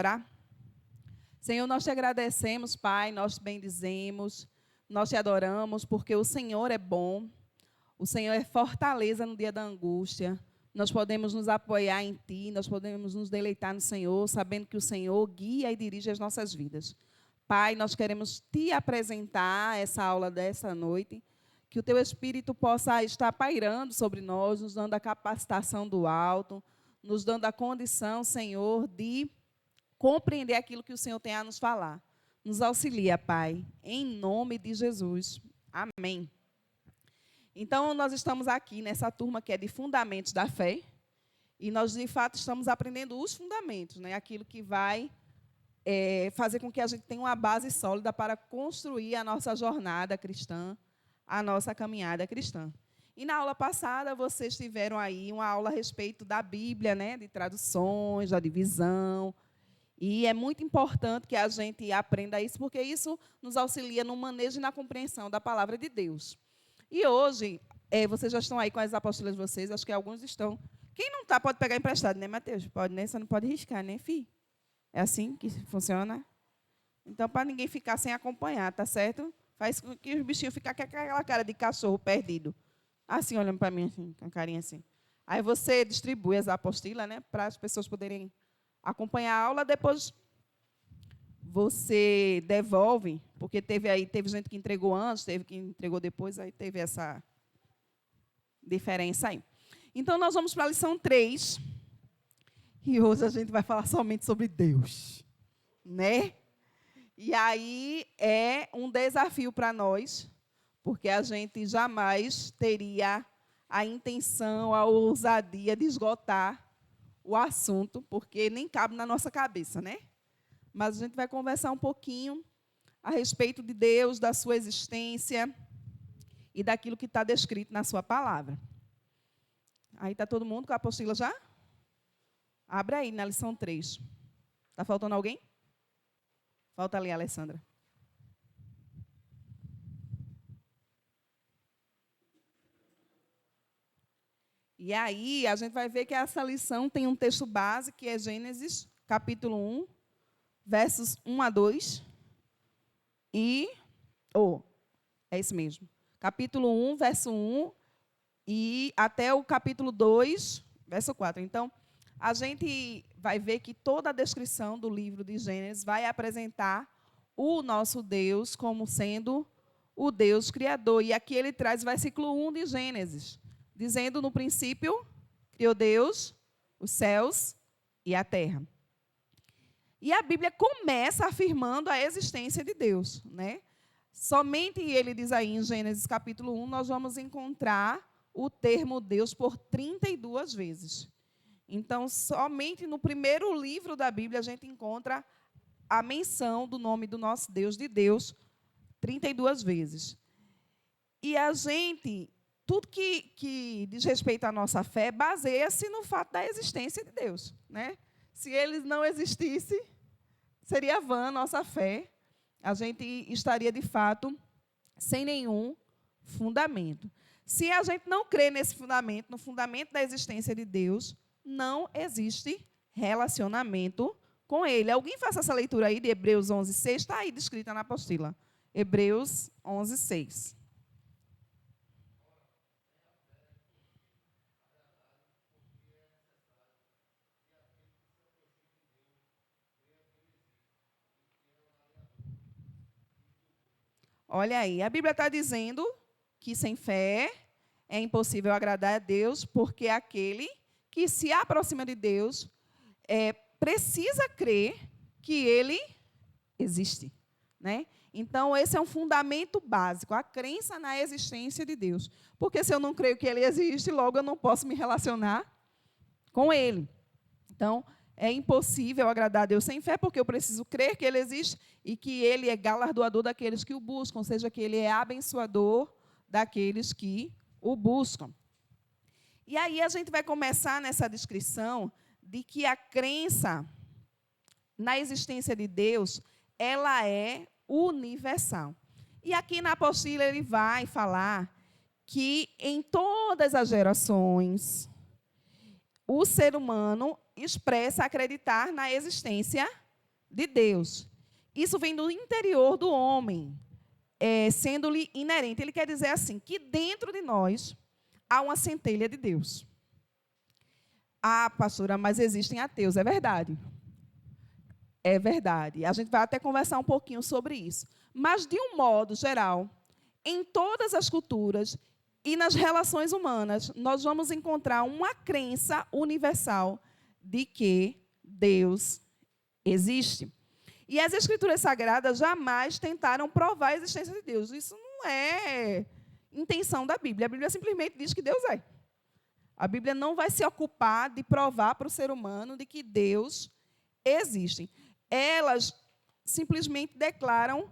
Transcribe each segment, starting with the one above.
orar? Senhor, nós te agradecemos, Pai, nós te bendizemos, nós te adoramos, porque o Senhor é bom, o Senhor é fortaleza no dia da angústia. Nós podemos nos apoiar em Ti, nós podemos nos deleitar no Senhor, sabendo que o Senhor guia e dirige as nossas vidas. Pai, nós queremos Te apresentar essa aula dessa noite, que o Teu Espírito possa estar pairando sobre nós, nos dando a capacitação do alto, nos dando a condição, Senhor, de compreender aquilo que o Senhor tem a nos falar. Nos auxilia, Pai, em nome de Jesus. Amém. Então, nós estamos aqui nessa turma que é de Fundamentos da Fé, e nós, de fato, estamos aprendendo os fundamentos, né? Aquilo que vai fazer com que a gente tenha uma base sólida para construir a nossa jornada cristã, a nossa caminhada cristã. E na aula passada, vocês tiveram aí uma aula a respeito da Bíblia, né? De traduções, da divisão. E é muito importante que a gente aprenda isso, porque isso nos auxilia no manejo e na compreensão da palavra de Deus. E hoje, vocês já estão aí com as apostilas de vocês, acho que alguns estão. Quem não está, pode pegar emprestado, né, Mateus? Pode, né? Você não pode riscar, né, filho? É assim que funciona? Então, para ninguém ficar sem acompanhar, tá certo? Faz com que os bichinhos fiquem com aquela cara de cachorro perdido. Assim, olhando para mim, assim, com a carinha assim. Aí você distribui as apostilas, né, para as pessoas poderem acompanhar a aula, depois você devolve, porque teve gente que entregou antes, teve que entregou depois, aí teve essa diferença aí. Então, nós vamos para a lição 3, e hoje a gente vai falar somente sobre Deus, né? E aí é um desafio para nós, porque a gente jamais teria a intenção, a ousadia de esgotar o assunto, porque nem cabe na nossa cabeça, né? Mas a gente vai conversar um pouquinho a respeito de Deus, da sua existência e daquilo que está descrito na sua palavra. Aí está todo mundo com a apostila já? Abre aí na lição 3. Está faltando alguém? Falta ali, Alessandra. E aí, a gente vai ver que essa lição tem um texto base, que é Gênesis, capítulo 1, versos 1 a 2. É isso mesmo. Capítulo 1, verso 1, e até o capítulo 2, verso 4. Então, a gente vai ver que toda a descrição do livro de Gênesis vai apresentar o nosso Deus como sendo o Deus Criador. E aqui ele traz o versículo 1 de Gênesis, dizendo, no princípio, criou Deus os céus e a terra. E a Bíblia começa afirmando a existência de Deus, né? Somente ele diz aí em Gênesis capítulo 1, nós vamos encontrar o termo Deus por 32 vezes. Então, somente no primeiro livro da Bíblia a gente encontra a menção do nome do nosso Deus, de Deus, 32 vezes. E a gente, tudo que diz respeito à nossa fé, baseia-se no fato da existência de Deus, né? Se ele não existisse, seria vã a nossa fé. A gente estaria, de fato, sem nenhum fundamento. Se a gente não crê nesse fundamento, no fundamento da existência de Deus, não existe relacionamento com ele. Alguém faça essa leitura aí de Hebreus 11:6, está aí descrita na apostila. Hebreus 11:6. Olha aí, a Bíblia está dizendo que sem fé é impossível agradar a Deus, porque aquele que se aproxima de Deus precisa crer que ele existe, né? Então, esse é um fundamento básico, a crença na existência de Deus. Porque se eu não creio que ele existe, logo eu não posso me relacionar com ele. Então, é impossível agradar a Deus sem fé, porque eu preciso crer que ele existe e que ele é galardoador daqueles que o buscam, ou seja, que ele é abençoador daqueles que o buscam. E aí a gente vai começar nessa descrição de que a crença na existência de Deus, ela é universal. E aqui na apostila ele vai falar que em todas as gerações, o ser humano expressa acreditar na existência de Deus. Isso vem do interior do homem, sendo-lhe inerente. Ele quer dizer assim, que dentro de nós há uma centelha de Deus. Ah, pastora, mas existem ateus. É verdade. É verdade. A gente vai até conversar um pouquinho sobre isso. Mas, de um modo geral, em todas as culturas e nas relações humanas, nós vamos encontrar uma crença universal de que Deus existe. E as Escrituras Sagradas jamais tentaram provar a existência de Deus. Isso não é intenção da Bíblia. A Bíblia simplesmente diz que Deus é. A Bíblia não vai se ocupar de provar para o ser humano de que Deus existe. Elas simplesmente declaram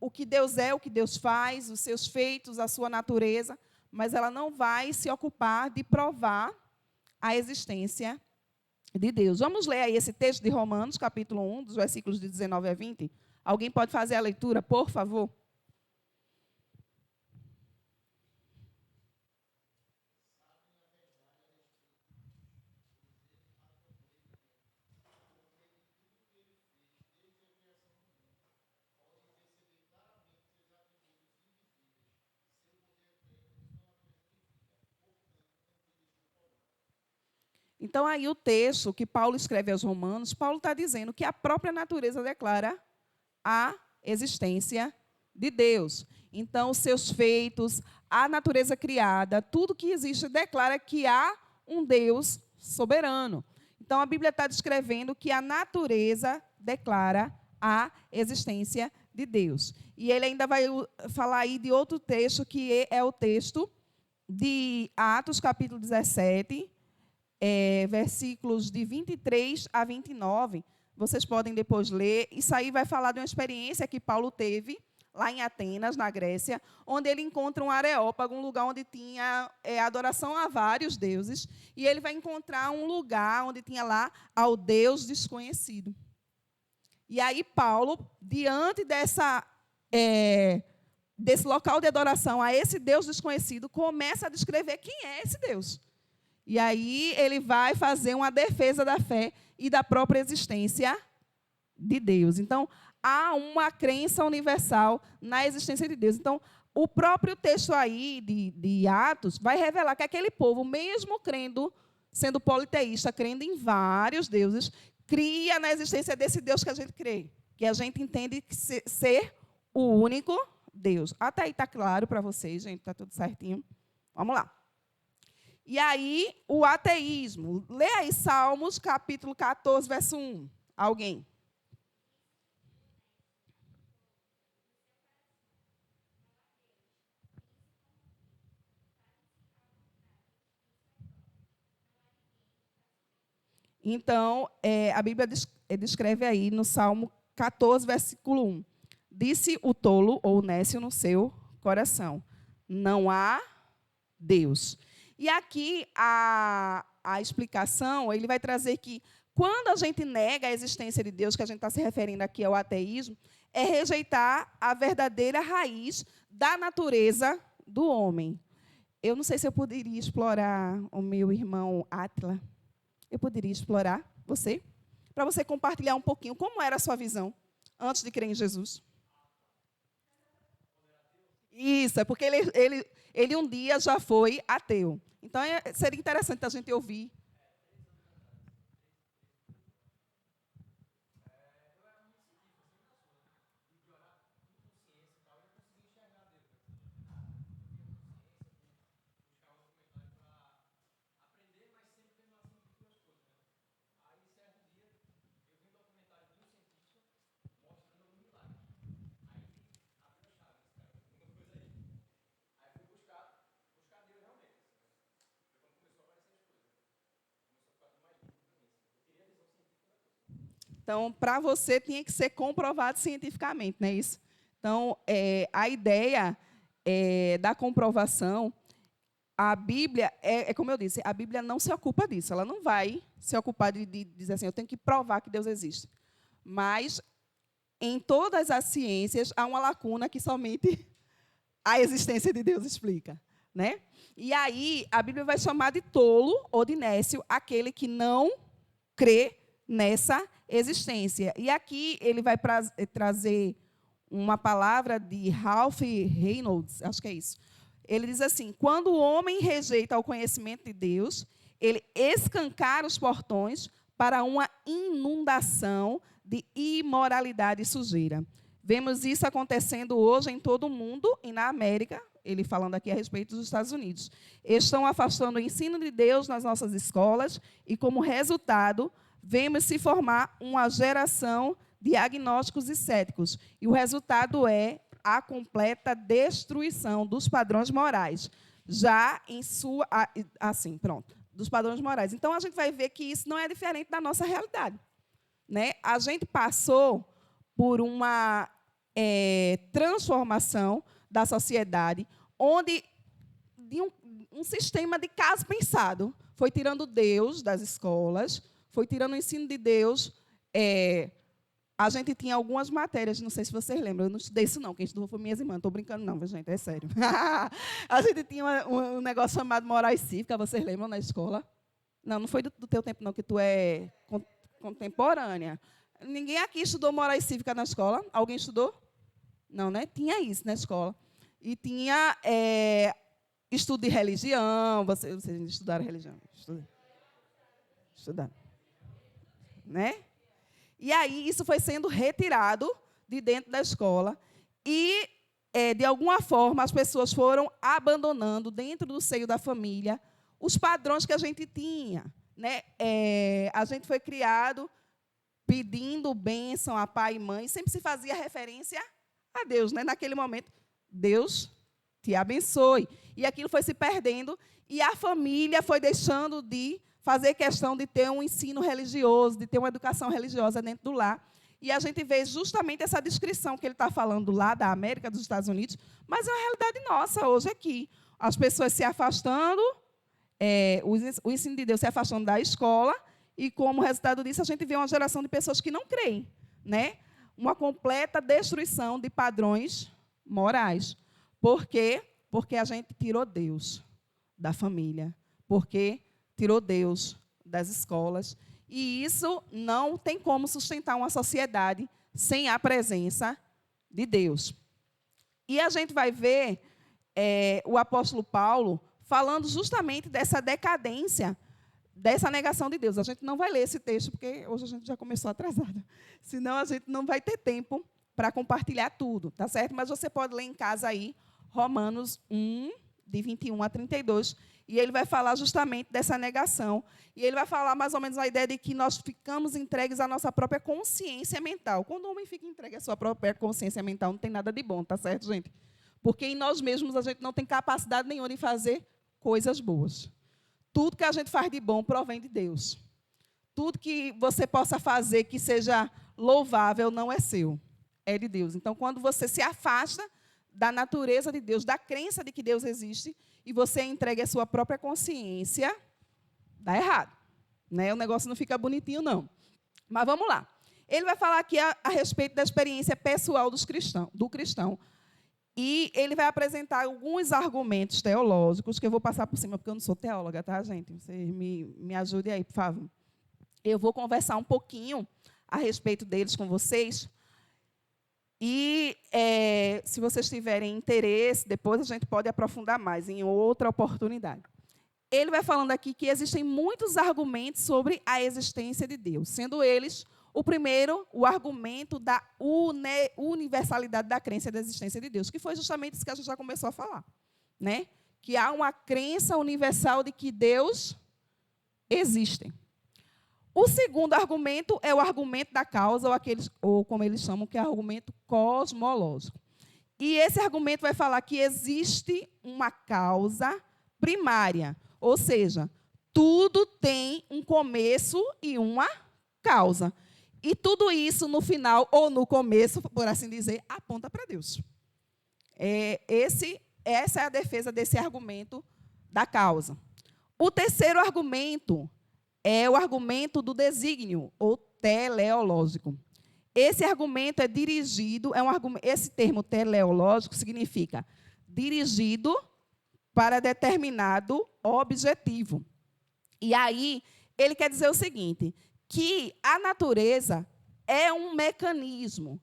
o que Deus é, o que Deus faz, os seus feitos, a sua natureza, mas ela não vai se ocupar de provar a existência de Deus. Vamos ler aí esse texto de Romanos, capítulo 1, dos versículos de 19 a 20. Alguém pode fazer a leitura, por favor? Então, aí o texto que Paulo escreve aos Romanos, Paulo está dizendo que a própria natureza declara a existência de Deus. Então, os seus feitos, a natureza criada, tudo que existe declara que há um Deus soberano. Então, a Bíblia está descrevendo que a natureza declara a existência de Deus. E ele ainda vai falar aí de outro texto, que é o texto de Atos, capítulo 17, versículos de 23 a 29, vocês podem depois ler. Isso aí vai falar de uma experiência que Paulo teve lá em Atenas, na Grécia, onde ele encontra um areópago, um lugar onde tinha adoração a vários deuses, e ele vai encontrar um lugar onde tinha lá ao Deus desconhecido. E aí Paulo, diante desse local de adoração a esse Deus desconhecido, começa a descrever quem é esse Deus. E aí ele vai fazer uma defesa da fé e da própria existência de Deus. Então, há uma crença universal na existência de Deus. Então, o próprio texto aí de Atos vai revelar que aquele povo, mesmo crendo, sendo politeísta, crendo em vários deuses, cria na existência desse Deus que a gente crê, que a gente entende ser o único Deus. Até aí está claro para vocês, gente? Está tudo certinho? Vamos lá. E aí, o ateísmo. Lê aí Salmos, capítulo 14, verso 1. Alguém? Então, a Bíblia descreve aí no Salmo 14, versículo 1. Disse o tolo ou o nécio no seu coração: não há Deus. E aqui a explicação, ele vai trazer que quando a gente nega a existência de Deus, que a gente está se referindo aqui ao ateísmo, é rejeitar a verdadeira raiz da natureza do homem. Eu não sei se eu poderia explorar o meu irmão Átila. Eu poderia explorar você, para você compartilhar um pouquinho como era a sua visão antes de crer em Jesus. Isso, é porque ele um dia já foi ateu. Então, seria interessante a gente ouvir. Então, para você, tinha que ser comprovado cientificamente, não é isso? Então, a ideia da comprovação, a Bíblia, como eu disse, a Bíblia não se ocupa disso. Ela não vai se ocupar de dizer assim, eu tenho que provar que Deus existe. Mas, em todas as ciências, há uma lacuna que somente a existência de Deus explica, né? E aí, a Bíblia vai chamar de tolo ou de nécio aquele que não crê nessa existência. E aqui ele vai trazer uma palavra de Ralph Reynolds, acho que é isso. Ele diz assim: quando o homem rejeita o conhecimento de Deus, ele escancara os portões para uma inundação de imoralidade e sujeira. Vemos isso acontecendo hoje em todo o mundo e na América, ele falando aqui a respeito dos Estados Unidos. Estão afastando o ensino de Deus nas nossas escolas e, como resultado, vemos se formar uma geração de agnósticos e céticos. E o resultado é a completa destruição dos padrões morais, já em sua... Assim, pronto, dos padrões morais. Então, a gente vai ver que isso não é diferente da nossa realidade, né? A gente passou por uma transformação da sociedade, onde de um sistema de caso pensado foi tirando Deus das escolas, foi tirando o ensino de Deus. A gente tinha algumas matérias, não sei se vocês lembram, eu não estudei isso não, quem estudou foi minhas irmãs, não estou brincando não, gente, é sério. A gente tinha um negócio chamado moral e cívica, vocês lembram na escola? Não, não foi do teu tempo não, que tu é contemporânea. Ninguém aqui estudou moral e cívica na escola? Alguém estudou? Não, né? Tinha isso na escola. E tinha estudo de religião. Vocês estudaram religião? Estudaram. Né? E aí, isso foi sendo retirado de dentro da escola. E, de alguma forma, as pessoas foram abandonando, dentro do seio da família, os padrões que a gente tinha. Né? A gente foi criado pedindo bênção a pai e mãe, sempre se fazia referência a Deus. Né? Naquele momento, Deus te abençoe. E aquilo foi se perdendo, e a família foi deixando de fazer questão de ter um ensino religioso, de ter uma educação religiosa dentro do lar. E a gente vê justamente essa descrição que ele está falando lá da América, dos Estados Unidos, mas é uma realidade nossa hoje aqui. As pessoas se afastando, o ensino de Deus se afastando da escola, e, como resultado disso, a gente vê uma geração de pessoas que não creem, né? Uma completa destruição de padrões morais. Por quê? Porque a gente tirou Deus da família. Porque tirou Deus das escolas. E isso não tem como sustentar uma sociedade sem a presença de Deus. E a gente vai ver o apóstolo Paulo falando justamente dessa decadência, dessa negação de Deus. A gente não vai ler esse texto, porque hoje a gente já começou atrasado. Senão a gente não vai ter tempo para compartilhar tudo, tá certo? Mas você pode ler em casa aí, Romanos 1, de 21 a 32, e ele vai falar justamente dessa negação. E ele vai falar mais ou menos a ideia de que nós ficamos entregues à nossa própria consciência mental. Quando o homem fica entregue à sua própria consciência mental, não tem nada de bom, tá certo, gente? Porque em nós mesmos a gente não tem capacidade nenhuma de fazer coisas boas. Tudo que a gente faz de bom provém de Deus. Tudo que você possa fazer que seja louvável não é seu, é de Deus. Então, quando você se afasta da natureza de Deus, da crença de que Deus existe, e você entrega a sua própria consciência, dá errado. Né? O negócio não fica bonitinho, não. Mas vamos lá. Ele vai falar aqui a respeito da experiência pessoal do cristão. E ele vai apresentar alguns argumentos teológicos, que eu vou passar por cima, porque eu não sou teóloga, tá, gente? Vocês me ajudem aí, por favor. Eu vou conversar um pouquinho a respeito deles com vocês. E, se vocês tiverem interesse, depois a gente pode aprofundar mais em outra oportunidade. Ele vai falando aqui que existem muitos argumentos sobre a existência de Deus, sendo eles, o primeiro, o argumento da universalidade da crença da existência de Deus, que foi justamente isso que a gente já começou a falar. Né? Que há uma crença universal de que Deus existe. O segundo argumento é o argumento da causa, ou como eles chamam, que é o argumento cosmológico. E esse argumento vai falar que existe uma causa primária, ou seja, tudo tem um começo e uma causa. E tudo isso, no final, ou no começo, por assim dizer, aponta para Deus. Essa é a defesa desse argumento da causa. O terceiro argumento é o argumento do desígnio, ou teleológico. Esse argumento é dirigido, esse termo teleológico significa dirigido para determinado objetivo. E aí, ele quer dizer o seguinte, que a natureza é um mecanismo,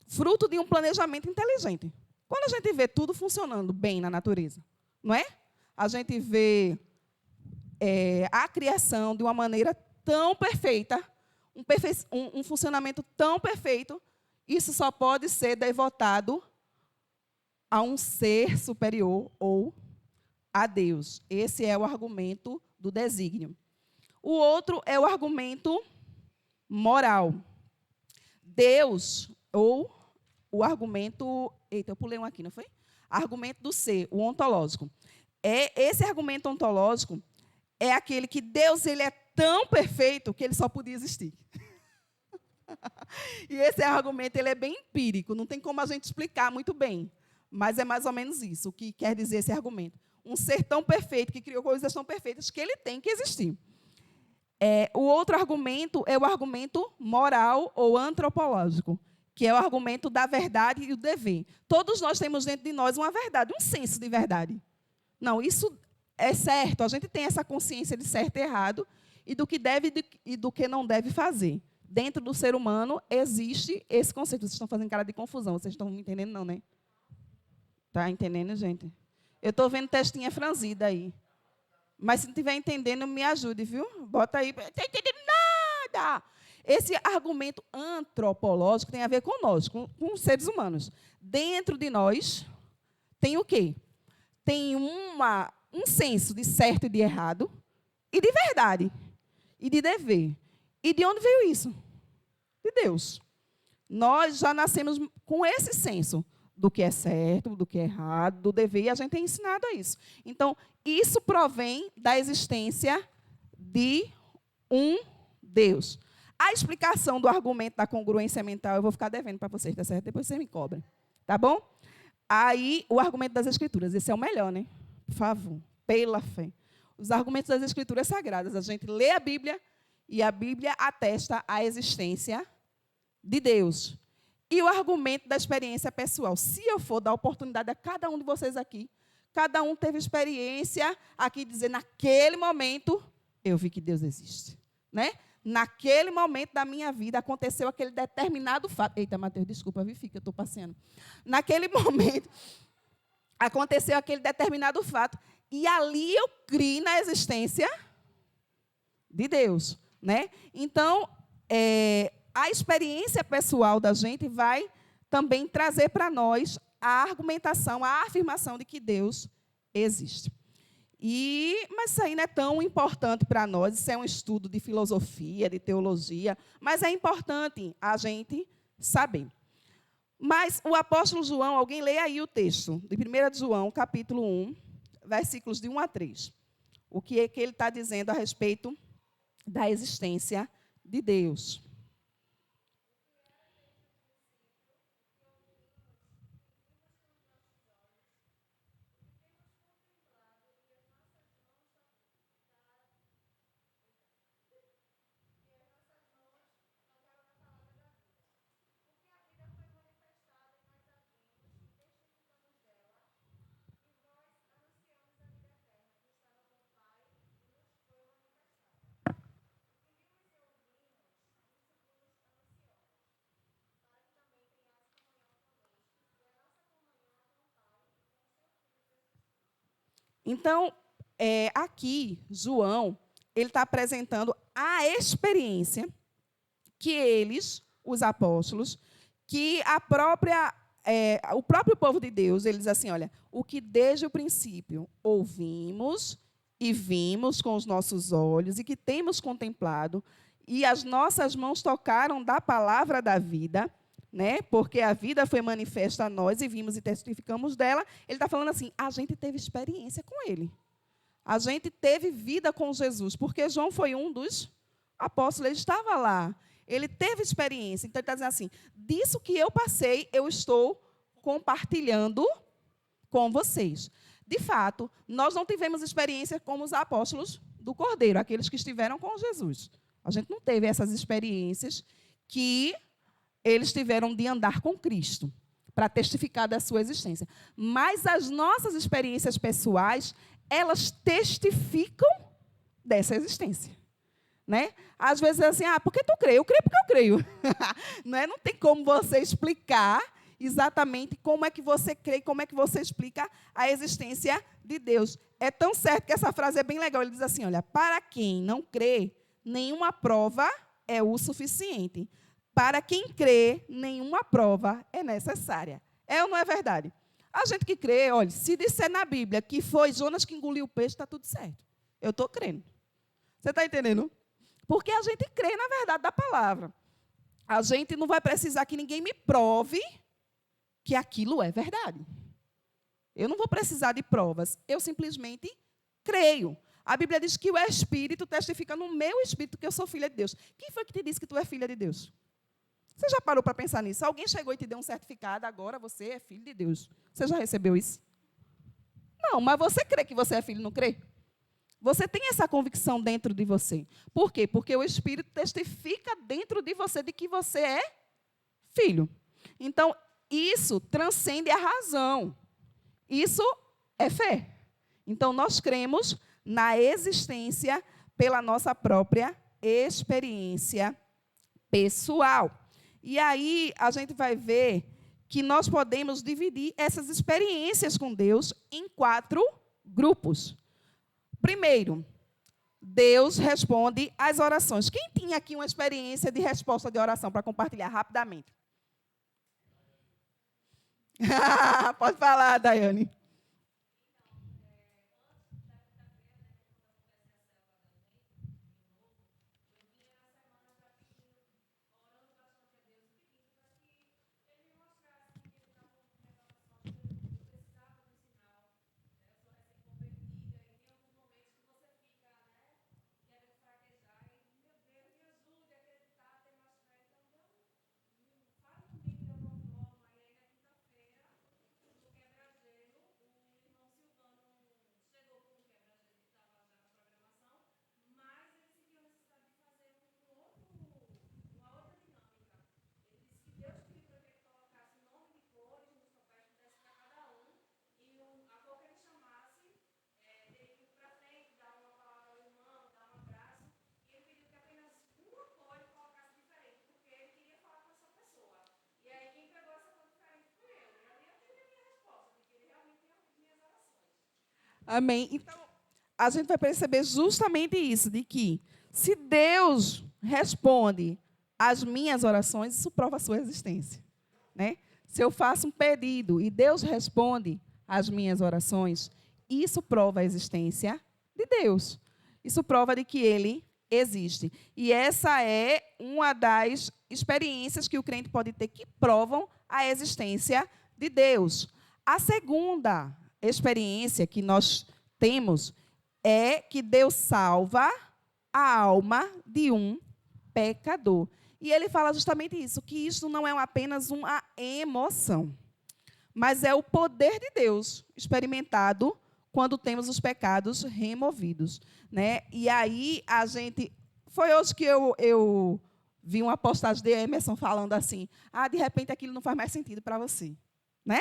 fruto de um planejamento inteligente. Quando a gente vê tudo funcionando bem na natureza, não é? A gente vê a criação de uma maneira tão perfeita, um funcionamento tão perfeito, isso só pode ser devotado a um ser superior ou a Deus. Esse é o argumento do desígnio. O outro é o argumento moral. Deus, ou o argumento... Eita, eu pulei um aqui, não foi? Argumento do ser, o ontológico. Esse argumento ontológico é aquele que Deus ele é tão perfeito que ele só podia existir. E esse argumento ele é bem empírico, não tem como a gente explicar muito bem. Mas é mais ou menos isso, o que quer dizer esse argumento. Um ser tão perfeito, que criou coisas tão perfeitas, que ele tem que existir. O outro argumento é o argumento moral ou antropológico, que é o argumento da verdade e do dever. Todos nós temos dentro de nós uma verdade, um senso de verdade. Não, isso é certo, a gente tem essa consciência de certo e errado, e do que deve e do que não deve fazer. Dentro do ser humano existe esse conceito. Vocês estão fazendo cara de confusão, vocês estão me entendendo, não, né? Está entendendo, gente? Eu estou vendo testinha franzida aí. Mas se não estiver entendendo, me ajude, viu? Bota aí. Não está entendendo nada. Esse argumento antropológico tem a ver com nós, com os seres humanos. Dentro de nós tem o quê? Tem um senso de certo e de errado, e de verdade, e de dever. E de onde veio isso? De Deus. Nós já nascemos com esse senso do que é certo, do que é errado, do dever, e a gente é ensinado a isso. Então, isso provém da existência de um Deus. A explicação do argumento da congruência mental, eu vou ficar devendo para vocês, tá certo? Depois vocês me cobrem, tá bom? Aí, o argumento das Escrituras, esse é o melhor, né? Por favor, pela fé. Os argumentos das Escrituras sagradas, a gente lê a Bíblia e a Bíblia atesta a existência de Deus. E o argumento da experiência pessoal. Se eu for dar oportunidade a cada um de vocês aqui, cada um teve experiência aqui, dizer, naquele momento, eu vi que Deus existe. Né? Naquele momento da minha vida, aconteceu aquele determinado fato. Eita, Mateus, desculpa, vi, fica, eu estou passeando. Naquele momento, aconteceu aquele determinado fato. E ali eu criei na existência de Deus. Né? Então, a experiência pessoal da gente vai também trazer para nós a argumentação, a afirmação de que Deus existe. Mas isso aí não é tão importante para nós, isso é um estudo de filosofia, de teologia, mas é importante a gente saber. Mas o apóstolo João, alguém lê aí o texto, de 1 João, capítulo 1, versículos de 1 a 3. O que é que ele está dizendo a respeito da existência de Deus. Então, aqui, João, ele está apresentando a experiência que eles, os apóstolos, que o próprio povo de Deus, eles assim, olha, o que desde o princípio ouvimos e vimos com os nossos olhos e que temos contemplado, e as nossas mãos tocaram da palavra da vida, né? Porque a vida foi manifesta a nós e vimos e testificamos dela. Ele está falando assim, a gente teve experiência com ele. A gente teve vida com Jesus, porque João foi um dos apóstolos, ele estava lá. Ele teve experiência. Então, ele está dizendo assim, disso que eu passei, eu estou compartilhando com vocês. De fato, nós não tivemos experiência como os apóstolos do Cordeiro, aqueles que estiveram com Jesus. A gente não teve essas experiências que eles tiveram de andar com Cristo, para testificar da sua existência. Mas as nossas experiências pessoais, elas testificam dessa existência. Né? Às vezes é assim, por que tu crê? Eu creio porque eu creio. Não tem como você explicar exatamente como é que você crê, como é que você explica a existência de Deus. É tão certo que essa frase é bem legal. Ele diz assim, olha, para quem não crê, nenhuma prova é o suficiente. Para quem crê, nenhuma prova é necessária. É ou não é verdade? A gente que crê, olha, se disser na Bíblia que foi Jonas que engoliu o peixe, está tudo certo. Eu estou crendo. Você está entendendo? Porque a gente crê na verdade da palavra. A gente não vai precisar que ninguém me prove que aquilo é verdade. Eu não vou precisar de provas. Eu simplesmente creio. A Bíblia diz que o Espírito testifica no meu espírito que eu sou filha de Deus. Quem foi que te disse que tu é filha de Deus? Você já parou para pensar nisso? Alguém chegou e te deu um certificado, agora você é filho de Deus. Você já recebeu isso? Não, mas você crê que você é filho, não crê? Você tem essa convicção dentro de você. Por quê? Porque o Espírito testifica dentro de você de que você é filho. Então, isso transcende a razão. Isso é fé. Então, nós cremos na existência pela nossa própria experiência pessoal. E aí, a gente vai ver que nós podemos dividir essas experiências com Deus em 4 grupos. Primeiro, Deus responde às orações. Quem tinha aqui uma experiência de resposta de oração para compartilhar rapidamente? Pode falar, Daiane. Amém. Então, a gente vai perceber justamente isso, de que se Deus responde às minhas orações, isso prova a sua existência. Né? Se eu faço um pedido e Deus responde às minhas orações, isso prova a existência de Deus. Isso prova de que Ele existe. E essa é uma das experiências que o crente pode ter que provam a existência de Deus. A segunda experiência que nós temos é que Deus salva a alma de um pecador. E ele fala justamente isso, que isso não é apenas uma emoção, mas é o poder de Deus experimentado quando temos os pecados removidos. Né? E aí, a gente... Foi hoje que eu vi uma postagem de Emerson falando assim, de repente aquilo não faz mais sentido para você. Né?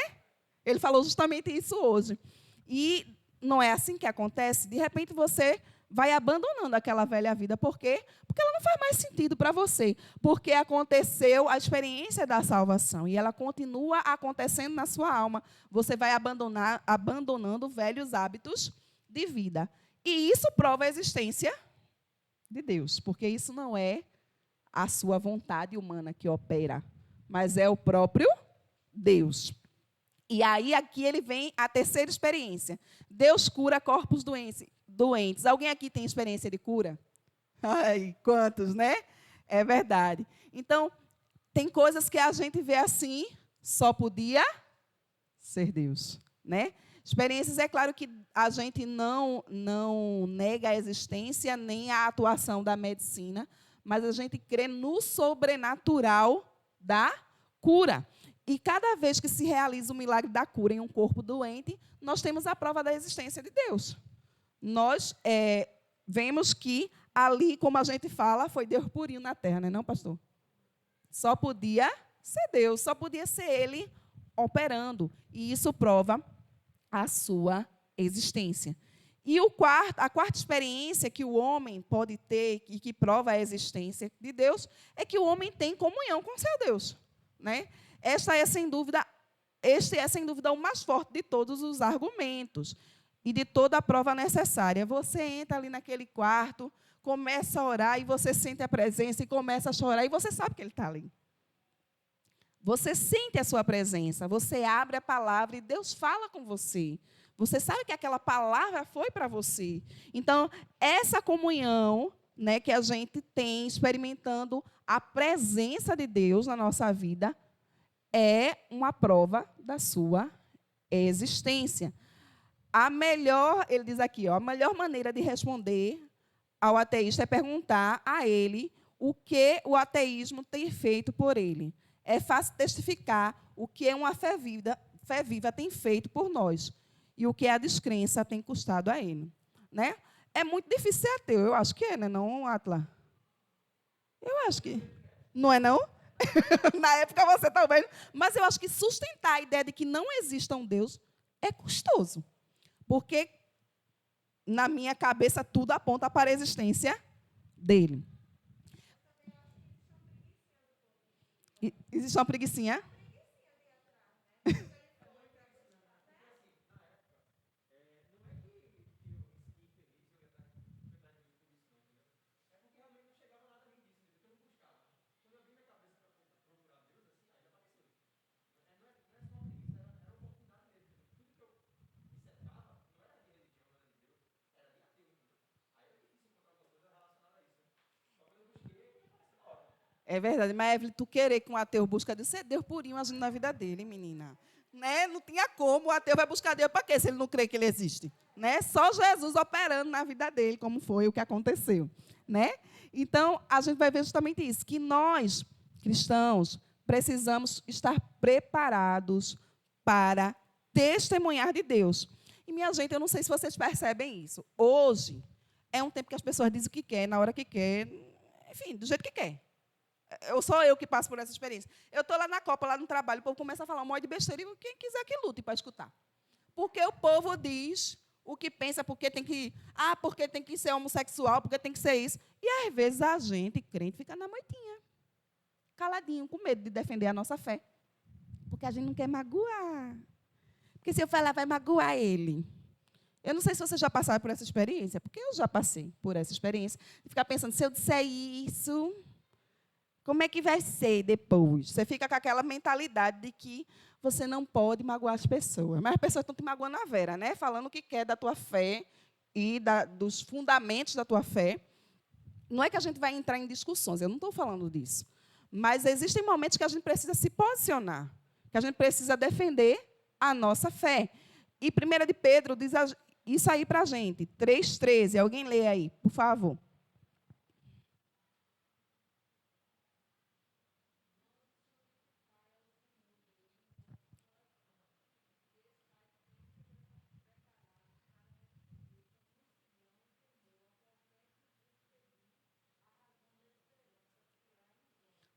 Ele falou justamente isso hoje. E não é assim que acontece? De repente, você vai abandonando aquela velha vida. Por quê? Porque ela não faz mais sentido para você. Porque aconteceu a experiência da salvação. E ela continua acontecendo na sua alma. Você vai abandonando velhos hábitos de vida. E isso prova a existência de Deus. Porque isso não é a sua vontade humana que opera, mas é o próprio Deus. E aí, aqui ele vem a terceira experiência. Deus cura corpos doentes. Alguém aqui tem experiência de cura? Ai, quantos, né? É verdade. Então, tem coisas que a gente vê assim, só podia ser Deus. Né? Experiências, é claro que a gente não nega a existência nem a atuação da medicina, mas a gente crê no sobrenatural da cura. E cada vez que se realiza o milagre da cura em um corpo doente, nós temos a prova da existência de Deus. Nós vemos que ali, como a gente fala, foi Deus purinho na terra, não é não, pastor? Só podia ser Deus, só podia ser Ele operando. E isso prova a sua existência. E a quarta experiência que o homem pode ter e que prova a existência de Deus é que o homem tem comunhão com seu Deus, né? Este é sem dúvida o mais forte de todos os argumentos e de toda a prova necessária. Você entra ali naquele quarto, começa a orar e você sente a presença e começa a chorar e você sabe que ele está ali. Você sente a sua presença, você abre a palavra e Deus fala com você. Você sabe que aquela palavra foi para você. Então, essa comunhão, né, que a gente tem experimentando a presença de Deus na nossa vida é uma prova da sua existência. Ele diz aqui, a melhor maneira de responder ao ateísta é perguntar a ele o que o ateísmo tem feito por ele. É fácil testificar o que uma fé viva tem feito por nós e o que a descrença tem custado a ele. Né? É muito difícil ser ateu, eu acho que é, né, não, Atla? Eu acho que... Não é, não? Na época você talvez... Mas eu acho que sustentar a ideia de que não exista um Deus é custoso. Porque, na minha cabeça, tudo aponta para a existência dele. Existe uma preguicinha? É verdade, mas Evelyn, tu querer que um ateu busque Deus, ser Deus purinho agindo na vida dele, menina. Né? Não tinha como, o ateu vai buscar Deus para quê, se ele não crê que ele existe? Né? Só Jesus operando na vida dele, como foi o que aconteceu. Né? Então, a gente vai ver justamente isso, que nós, cristãos, precisamos estar preparados para testemunhar de Deus. E, minha gente, eu não sei se vocês percebem isso. Hoje é um tempo que as pessoas dizem o que quer, na hora que quer, enfim, do jeito que quer. Sou eu que passo por essa experiência. Eu estou lá na Copa, lá no trabalho, o povo começa a falar um monte de besteira e quem quiser que lute para escutar. Porque o povo diz o que pensa, porque tem que ser homossexual, porque tem que ser isso. E, às vezes, a gente, crente, fica na moitinha, caladinho, com medo de defender a nossa fé. Porque a gente não quer magoar. Porque se eu falar, vai magoar ele. Eu não sei se você já passaram por essa experiência, porque eu já passei por essa experiência. De ficar pensando, se eu disser isso... Como é que vai ser depois? Você fica com aquela mentalidade de que você não pode magoar as pessoas. Mas as pessoas estão te magoando a vera, né? Falando o que quer da tua fé e dos fundamentos da tua fé. Não é que a gente vai entrar em discussões, eu não estou falando disso. Mas existem momentos que a gente precisa se posicionar, que a gente precisa defender a nossa fé. E 1 de Pedro diz isso aí para a gente, 3,13. Alguém lê aí, por favor.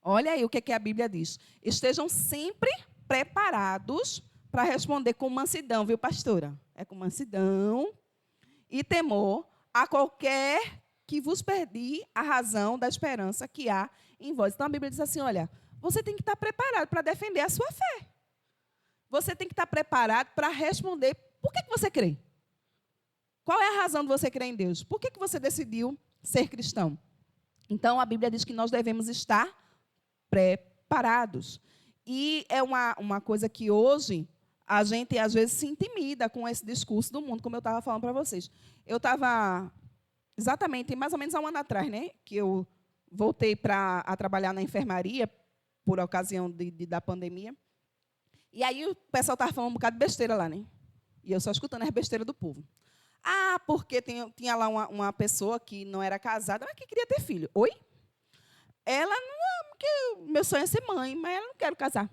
Olha aí o que a Bíblia diz. Estejam sempre preparados para responder com mansidão, viu, pastora? É com mansidão e temor a qualquer que vos perdi a razão da esperança que há em vós. Então, a Bíblia diz assim, olha, você tem que estar preparado para defender a sua fé. Você tem que estar preparado para responder por que você crê. Qual é a razão de você crer em Deus? Por que você decidiu ser cristão? Então, a Bíblia diz que nós devemos estar preparados. E é uma coisa que hoje a gente, às vezes, se intimida com esse discurso do mundo, como eu estava falando para vocês. Eu estava, exatamente, mais ou menos há um ano atrás, né, que eu voltei a trabalhar na enfermaria, por ocasião da pandemia. E aí o pessoal estava falando um bocado de besteira lá, né? E eu só escutando as besteiras do povo. Ah, porque tinha lá uma pessoa que não era casada, mas que queria ter filho. Oi? Ela não, porque meu sonho é ser mãe, mas ela não quer casar.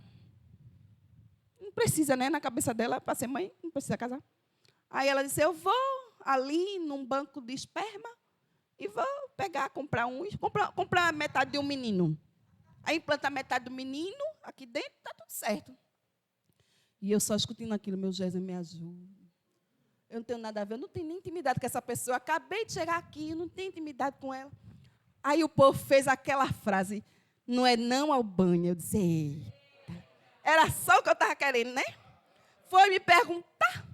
Não precisa, né? Na cabeça dela, para ser mãe, não precisa casar. Aí ela disse, eu vou ali num banco de esperma e vou comprar metade de um menino. Aí implanta metade do menino, aqui dentro, está tudo certo. E eu só escutando aquilo, meu Jesus, me ajuda. eu não tenho nada a ver, eu não tenho nem intimidade com essa pessoa, acabei de chegar aqui, eu não tenho intimidade com ela. Aí o povo fez aquela frase, não é não ao banho. Eu disse, eita, era só o que eu estava querendo, né? Foi me perguntar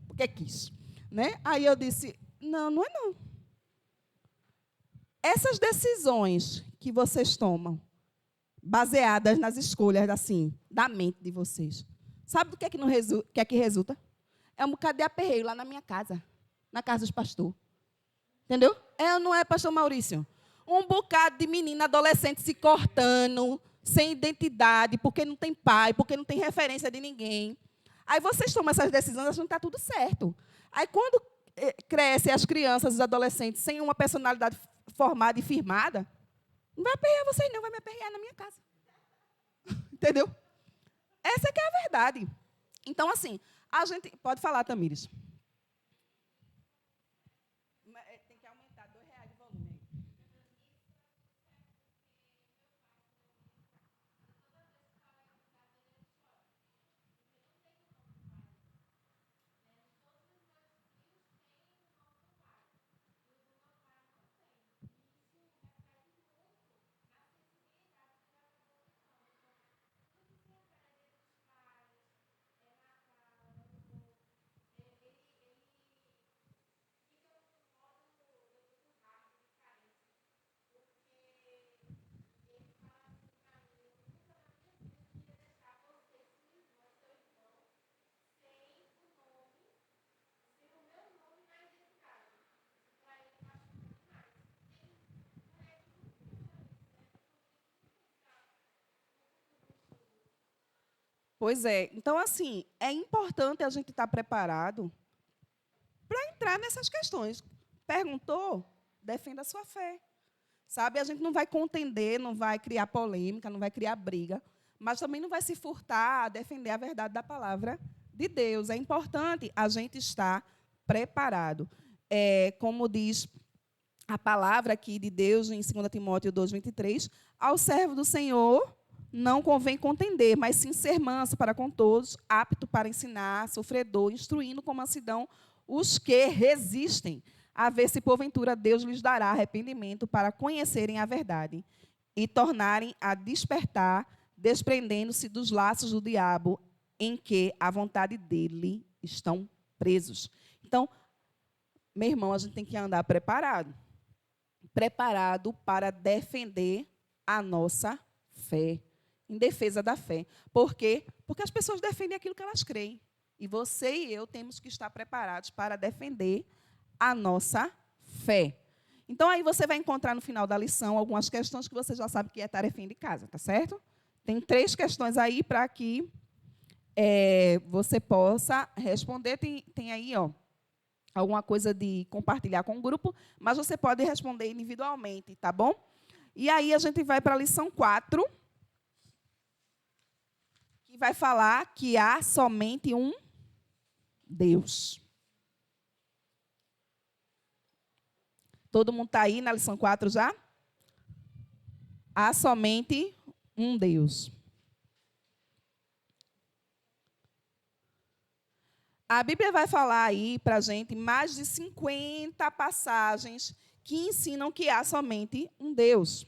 o que é que isso, né? Aí eu disse, não, não é não. Essas decisões que vocês tomam, baseadas nas escolhas, assim, da mente de vocês, sabe do que é que, não que é que resulta? É um bocado de aperreio lá na minha casa, na casa dos pastores. Entendeu? É ou não é, pastor Maurício? Um bocado de menina adolescente se cortando, sem identidade, porque não tem pai, porque não tem referência de ninguém. Aí vocês tomam essas decisões, acham que está tudo certo. Aí quando crescem as crianças, os adolescentes, sem uma personalidade formada e firmada, não vai aperrear vocês não, vai me aperrear na minha casa. Entendeu? Essa que é a verdade. Então, assim, a gente... Pode falar, Tamires. Tem que aumentar R$ 2 de volume aí. Pois é. Então, assim, é importante a gente estar preparado para entrar nessas questões. Perguntou? Defenda a sua fé. Sabe? A gente não vai contender, não vai criar polêmica, não vai criar briga, mas também não vai se furtar a defender a verdade da palavra de Deus. É importante a gente estar preparado. Como diz a palavra aqui de Deus em 2 Timóteo 2:23, ao servo do Senhor não convém contender, mas sim ser manso para com todos, apto para ensinar, sofredor, instruindo com mansidão os que resistem, a ver se porventura Deus lhes dará arrependimento para conhecerem a verdade e tornarem a despertar, desprendendo-se dos laços do diabo em que a vontade dele estão presos. Então, meu irmão, a gente tem que andar preparado. Preparado para defender a nossa fé, em defesa da fé. Por quê? Porque as pessoas defendem aquilo que elas creem. E você e eu temos que estar preparados para defender a nossa fé. Então, aí você vai encontrar no final da lição algumas questões que você já sabe que é tarefinha de casa, tá certo? Tem 3 questões aí para que você possa responder. Tem aí, ó, alguma coisa de compartilhar com o grupo, mas você pode responder individualmente, tá bom? E aí a gente vai para a lição 4, que vai falar que há somente um Deus. Todo mundo está aí na lição 4 já? Há somente um Deus. A Bíblia vai falar aí para a gente mais de 50 passagens que ensinam que há somente um Deus.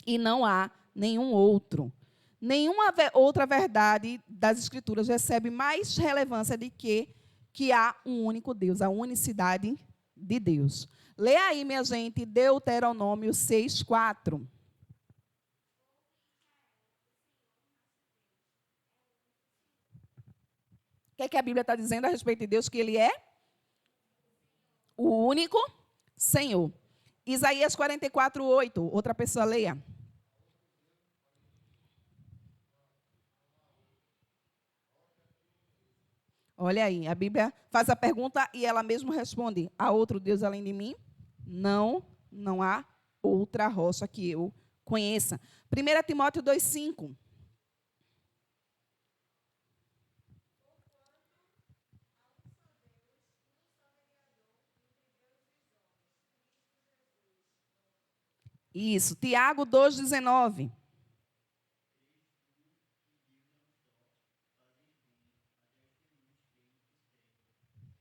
E não há nenhum outro. Nenhuma outra verdade das Escrituras recebe mais relevância do que há um único Deus, a unicidade de Deus. Lê aí, minha gente, Deuteronômio 6:4. O que é que a Bíblia está dizendo a respeito de Deus? Que Ele é o único Senhor. Isaías 44:8. Outra pessoa leia. Olha aí, a Bíblia faz a pergunta e ela mesma responde: há outro Deus além de mim? Não, não há outra rocha que eu conheça. 1 Timóteo 2:5. Isso, Tiago 2:19.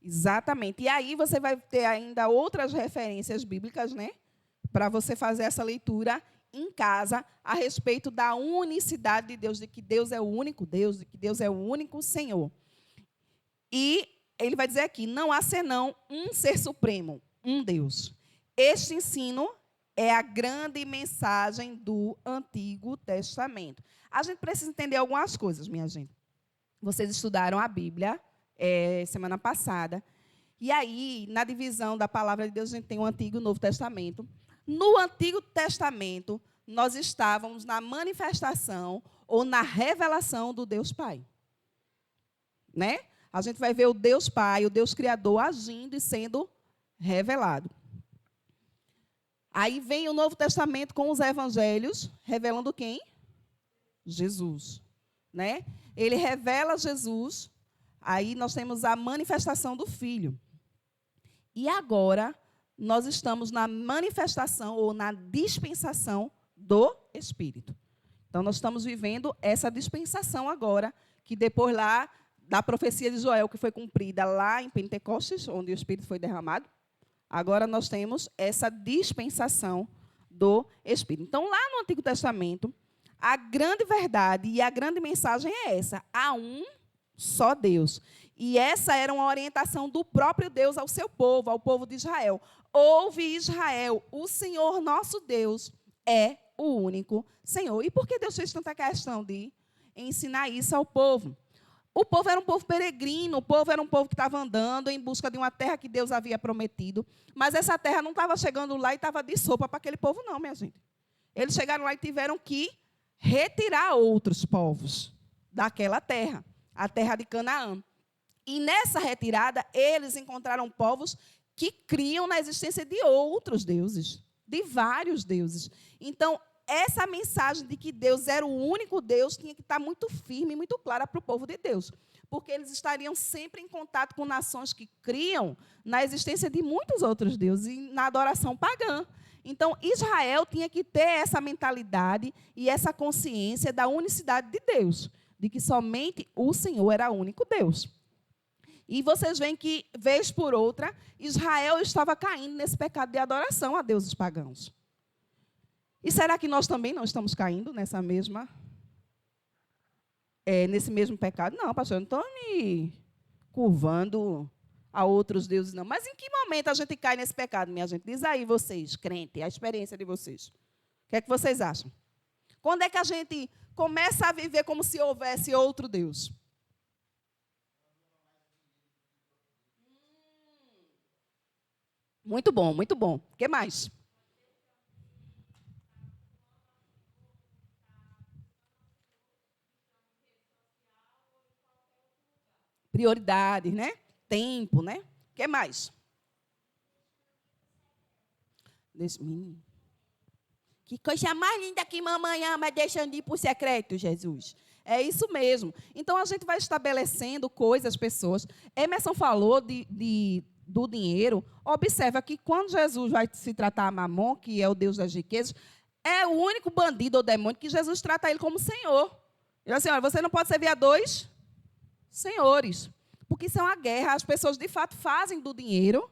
Exatamente. E aí você vai ter ainda outras referências bíblicas, né? Para você fazer essa leitura em casa a respeito da unicidade de Deus, de que Deus é o único Deus, de que Deus é o único Senhor. E ele vai dizer aqui, não há senão um ser supremo, um Deus. Este ensino é a grande mensagem do Antigo Testamento. A gente precisa entender algumas coisas, minha gente. Vocês estudaram a Bíblia semana passada. E aí, na divisão da palavra de Deus, a gente tem o Antigo e o Novo Testamento. No Antigo Testamento, nós estávamos na manifestação ou na revelação do Deus Pai. Né? A gente vai ver o Deus Pai, o Deus Criador, agindo e sendo revelado. Aí vem o Novo Testamento com os evangelhos, revelando quem? Jesus. Né? Ele revela Jesus, aí nós temos a manifestação do Filho. E agora, nós estamos na manifestação ou na dispensação do Espírito. Então, nós estamos vivendo essa dispensação agora, que depois lá da profecia de Joel, que foi cumprida lá em Pentecostes, onde o Espírito foi derramado, agora nós temos essa dispensação do Espírito. Então, lá no Antigo Testamento, a grande verdade e a grande mensagem é essa: há um só Deus. E essa era uma orientação do próprio Deus ao seu povo, ao povo de Israel. Ouve, Israel, o Senhor nosso Deus é o único Senhor. E por que Deus fez tanta questão de ensinar isso ao povo? O povo era um povo peregrino, o povo era um povo que estava andando em busca de uma terra que Deus havia prometido, mas essa terra não estava chegando lá e estava de sopa para aquele povo, não, minha gente. Eles chegaram lá e tiveram que retirar outros povos daquela terra, a terra de Canaã. E nessa retirada, eles encontraram povos que criam na existência de outros deuses, de vários deuses. Então, essa mensagem de que Deus era o único Deus tinha que estar muito firme e muito clara para o povo de Deus, porque eles estariam sempre em contato com nações que criam na existência de muitos outros deuses e na adoração pagã. Então, Israel tinha que ter essa mentalidade e essa consciência da unicidade de Deus, de que somente o Senhor era o único Deus. E vocês veem que, vez por outra, Israel estava caindo nesse pecado de adoração a deuses pagãos. E será que nós também não estamos caindo nesse mesmo pecado? Não, pastor, eu não estou me curvando a outros deuses, não. Mas em que momento a gente cai nesse pecado, minha gente? Diz aí vocês, crente, a experiência de vocês. O que é que vocês acham? Quando é que a gente começa a viver como se houvesse outro Deus? Muito bom, muito bom. O que mais? Prioridades, né? Tempo, né? O que mais? Que coisa mais linda que mamãe ama, deixando de ir para o secreto, Jesus. É isso mesmo. Então, a gente vai estabelecendo coisas, pessoas. Emerson falou do dinheiro. Observa que quando Jesus vai se tratar a Mamon, que é o Deus das riquezas, é o único bandido ou demônio que Jesus trata ele como Senhor. Ele diz assim, olha, você não pode servir a dois senhores. Porque isso é uma guerra. As pessoas, de fato, fazem do dinheiro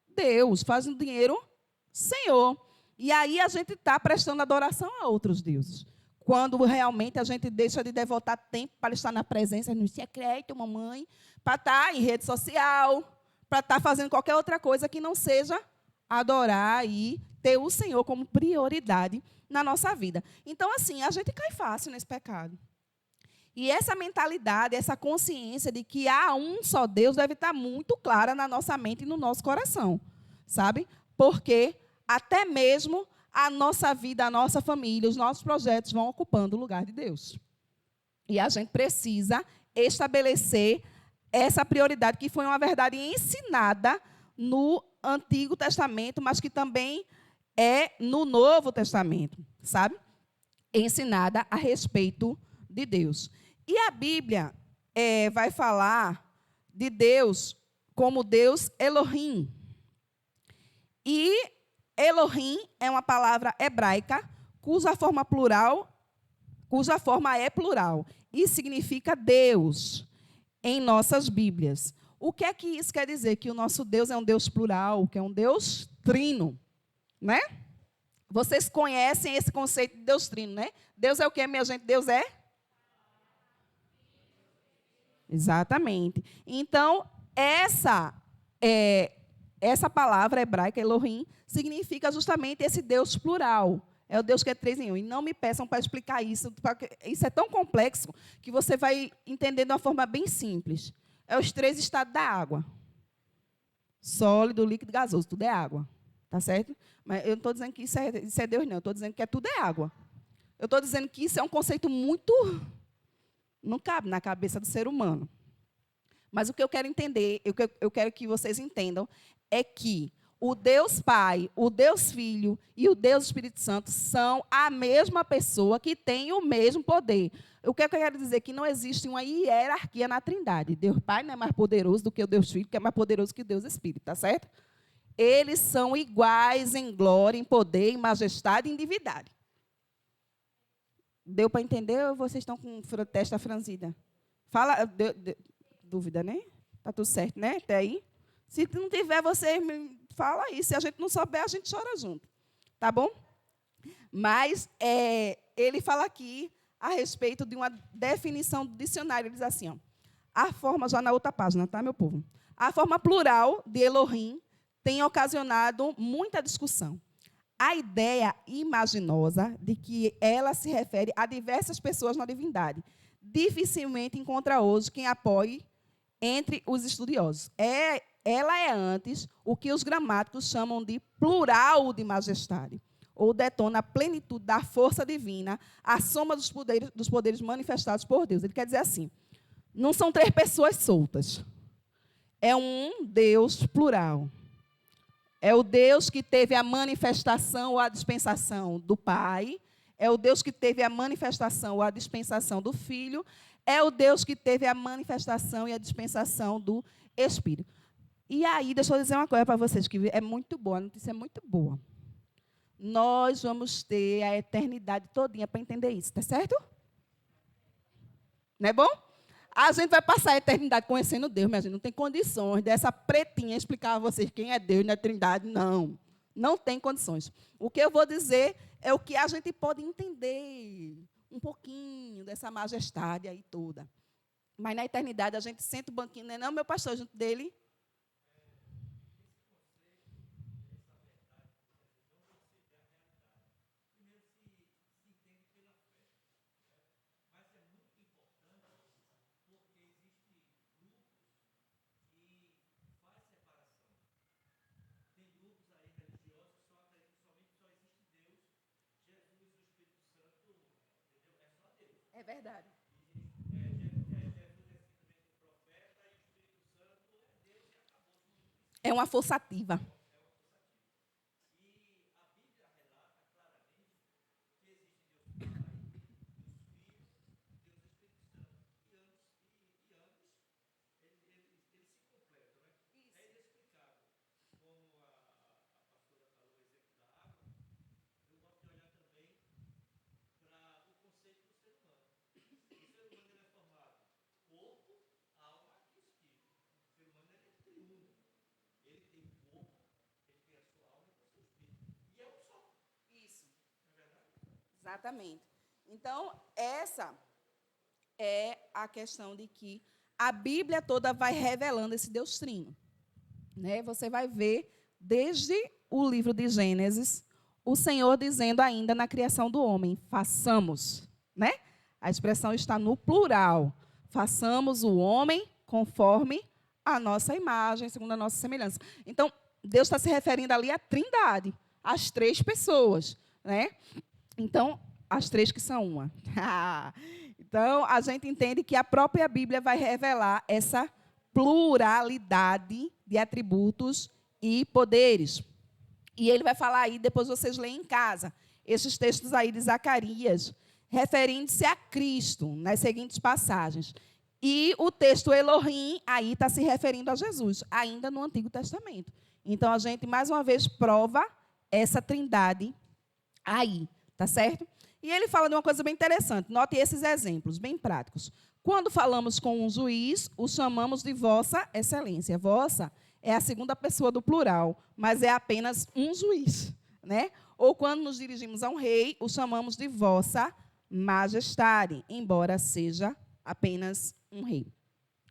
Deus, fazem do dinheiro Senhor. E aí a gente está prestando adoração a outros deuses. Quando realmente a gente deixa de devotar tempo para estar na presença no secreto, mamãe, para estar em rede social, para estar fazendo qualquer outra coisa que não seja adorar e ter o Senhor como prioridade na nossa vida. Então, assim, a gente cai fácil nesse pecado. E essa mentalidade, essa consciência de que há um só Deus deve estar muito clara na nossa mente e no nosso coração, sabe? Porque até mesmo a nossa vida, a nossa família, os nossos projetos vão ocupando o lugar de Deus. E a gente precisa estabelecer essa prioridade, que foi uma verdade ensinada no Antigo Testamento, mas que também é no Novo Testamento, sabe? Ensinada a respeito de Deus. E a Bíblia vai falar de Deus como Deus Elohim. E Elohim é uma palavra hebraica cuja forma é plural e significa Deus em nossas Bíblias. O que é que isso quer dizer? Que o nosso Deus é um Deus plural, que é um Deus trino, né? Vocês conhecem esse conceito de Deus trino, né? Deus é o quê, minha gente? Deus é? Exatamente. Então, essa palavra hebraica, Elohim, significa justamente esse Deus plural. É o Deus que é três em um. E não me peçam para explicar isso, porque isso é tão complexo que você vai entender de uma forma bem simples. É os três estados da água. Sólido, líquido, gasoso. Tudo é água. Tá certo? Mas eu não estou dizendo que isso é Deus, não. Eu estou dizendo que tudo é água. Eu estou dizendo que isso é um conceito muito... Não cabe na cabeça do ser humano. Mas o que eu quero entender, eu quero que vocês entendam, é que o Deus Pai, o Deus Filho e o Deus Espírito Santo são a mesma pessoa que tem o mesmo poder. O que eu quero dizer é que não existe uma hierarquia na Trindade. Deus Pai não é mais poderoso do que o Deus Filho, que é mais poderoso que o Deus Espírito, tá certo? Eles são iguais em glória, em poder, em majestade e em divindade. Deu para entender ou vocês estão com testa franzida? Fala, dúvida, né? Está tudo certo, né? Até aí? Se não tiver, você me fala aí. Se a gente não souber, a gente chora junto. Tá bom? Mas ele fala aqui a respeito de uma definição do dicionário. Ele diz assim, ó, a forma, já na outra página, tá, meu povo? A forma plural de Elohim tem ocasionado muita discussão. A ideia imaginosa de que ela se refere a diversas pessoas na divindade dificilmente encontra hoje quem apoie entre os estudiosos. Ela é antes o que os gramáticos chamam de plural de majestade, ou detona a plenitude da força divina, a soma dos poderes manifestados por Deus. Ele quer dizer assim, não são três pessoas soltas, é um Deus plural. É o Deus que teve a manifestação ou a dispensação do Pai. É o Deus que teve a manifestação ou a dispensação do Filho. É o Deus que teve a manifestação e a dispensação do Espírito. E aí, deixa eu dizer uma coisa para vocês, que é muito boa, a notícia é muito boa. Nós vamos ter a eternidade todinha para entender isso, tá certo? Não é bom? A gente vai passar a eternidade conhecendo Deus, mas a gente não tem condições dessa pretinha explicar a vocês quem é Deus na Trindade, não. Não tem condições. O que eu vou dizer é o que a gente pode entender um pouquinho dessa majestade aí toda. Mas na eternidade a gente senta o banquinho, não é não, meu pastor, junto dele? É verdade. É uma força ativa. Isso. Exatamente. Então, essa é a questão de que a Bíblia toda vai revelando esse Deus trino. Né? Você vai ver, desde o livro de Gênesis, o Senhor dizendo ainda na criação do homem, façamos. Né? A expressão está no plural. Façamos o homem conforme a nossa imagem, segundo a nossa semelhança. Então, Deus está se referindo ali à Trindade, às três pessoas. Né? Então, as três que são uma. Então, a gente entende que a própria Bíblia vai revelar essa pluralidade de atributos e poderes. E ele vai falar aí, depois vocês leem em casa, esses textos aí de Zacarias, referindo-se a Cristo, nas seguintes passagens. E o texto Elohim aí está se referindo a Jesus, ainda no Antigo Testamento. Então, a gente, mais uma vez, prova essa trindade aí, tá certo? E ele fala de uma coisa bem interessante. Note esses exemplos, bem práticos. Quando falamos com um juiz, o chamamos de Vossa Excelência. Vossa é a segunda pessoa do plural, mas é apenas um juiz, né? Ou quando nos dirigimos a um rei, o chamamos de Vossa Majestade, embora seja apenas um rei.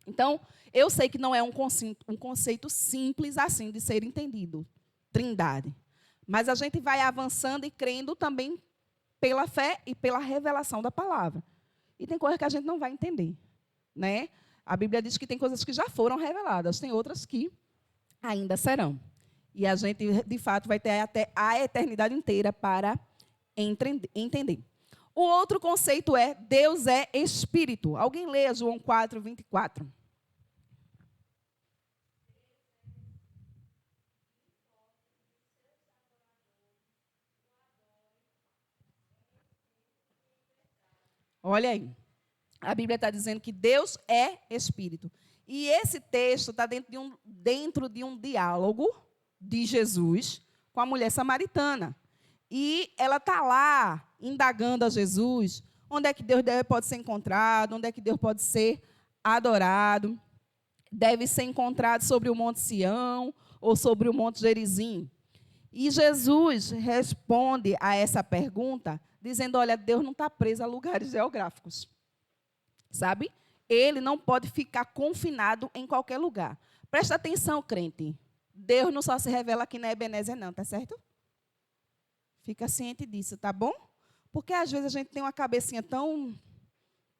Então, eu sei que não é um conceito simples assim de ser entendido, trindade. Mas a gente vai avançando e crendo também pela fé e pela revelação da palavra. E tem coisas que a gente não vai entender, né? A Bíblia diz que tem coisas que já foram reveladas, tem outras que ainda serão. E a gente, de fato, vai ter até a eternidade inteira para entender. O outro conceito é Deus é Espírito. Alguém lê João 4, 24. Olha aí. A Bíblia está dizendo que Deus é Espírito. E esse texto está dentro de um diálogo de Jesus com a mulher samaritana. E ela está lá, indagando a Jesus, onde é que Deus pode ser encontrado, onde é que Deus pode ser adorado. Deve ser encontrado sobre o Monte Sião ou sobre o Monte Gerizim. E Jesus responde a essa pergunta dizendo, olha, Deus não está preso a lugares geográficos. Sabe? Ele não pode ficar confinado em qualquer lugar. Presta atenção, crente. Deus não só se revela aqui na Ebenezer, não, tá certo? Fica ciente disso, tá bom? Porque às vezes a gente tem uma cabecinha tão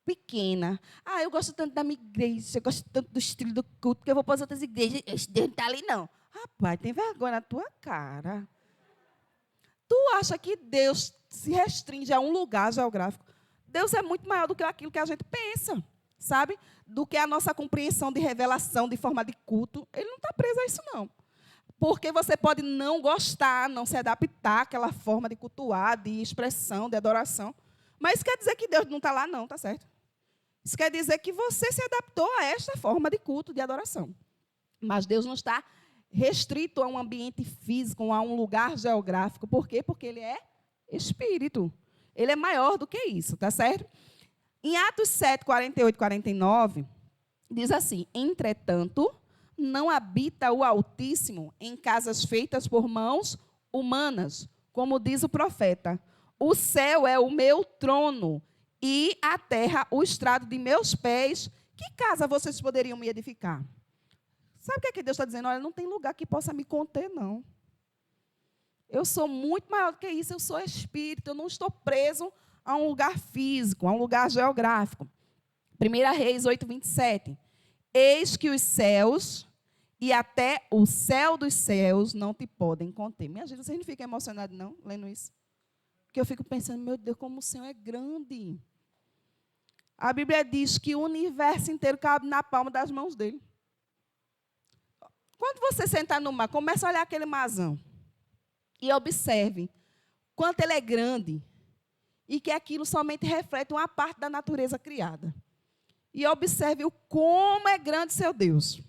pequena. Eu gosto tanto da minha igreja, eu gosto tanto do estilo do culto, que eu vou para as outras igrejas. Deus não está ali, não. Rapaz, tem vergonha na tua cara. Tu acha que Deus se restringe a um lugar geográfico? Deus é muito maior do que aquilo que a gente pensa, sabe? Do que a nossa compreensão de revelação, de forma de culto. Ele não está preso a isso, não. Porque você pode não gostar, não se adaptar àquela forma de cultuar, de expressão, de adoração. Mas isso quer dizer que Deus não está lá, não, tá certo? Isso quer dizer que você se adaptou a esta forma de culto, de adoração. Mas Deus não está restrito a um ambiente físico, a um lugar geográfico. Por quê? Porque Ele é Espírito. Ele é maior do que isso, tá certo? Em Atos 7, 48 e 49, diz assim, entretanto, não habita o Altíssimo em casas feitas por mãos humanas, como diz o profeta. O céu é o meu trono e a terra o estrado de meus pés. Que casa vocês poderiam me edificar? Sabe o que é que Deus está dizendo? Olha, não tem lugar que possa me conter, não. Eu sou muito maior do que isso, eu sou espírito, eu não estou preso a um lugar físico, a um lugar geográfico. 1 Reis 8, 27. Eis que os céus e até o céu dos céus não te podem conter. Minha gente, vocês não ficam emocionados, não, lendo isso? Porque eu fico pensando, meu Deus, como o Senhor é grande. A Bíblia diz que o universo inteiro cabe na palma das mãos dele. Quando você sentar no mar, começa a olhar aquele marzão. E observe quanto ele é grande e que aquilo somente reflete uma parte da natureza criada. E observe o como é grande seu Deus.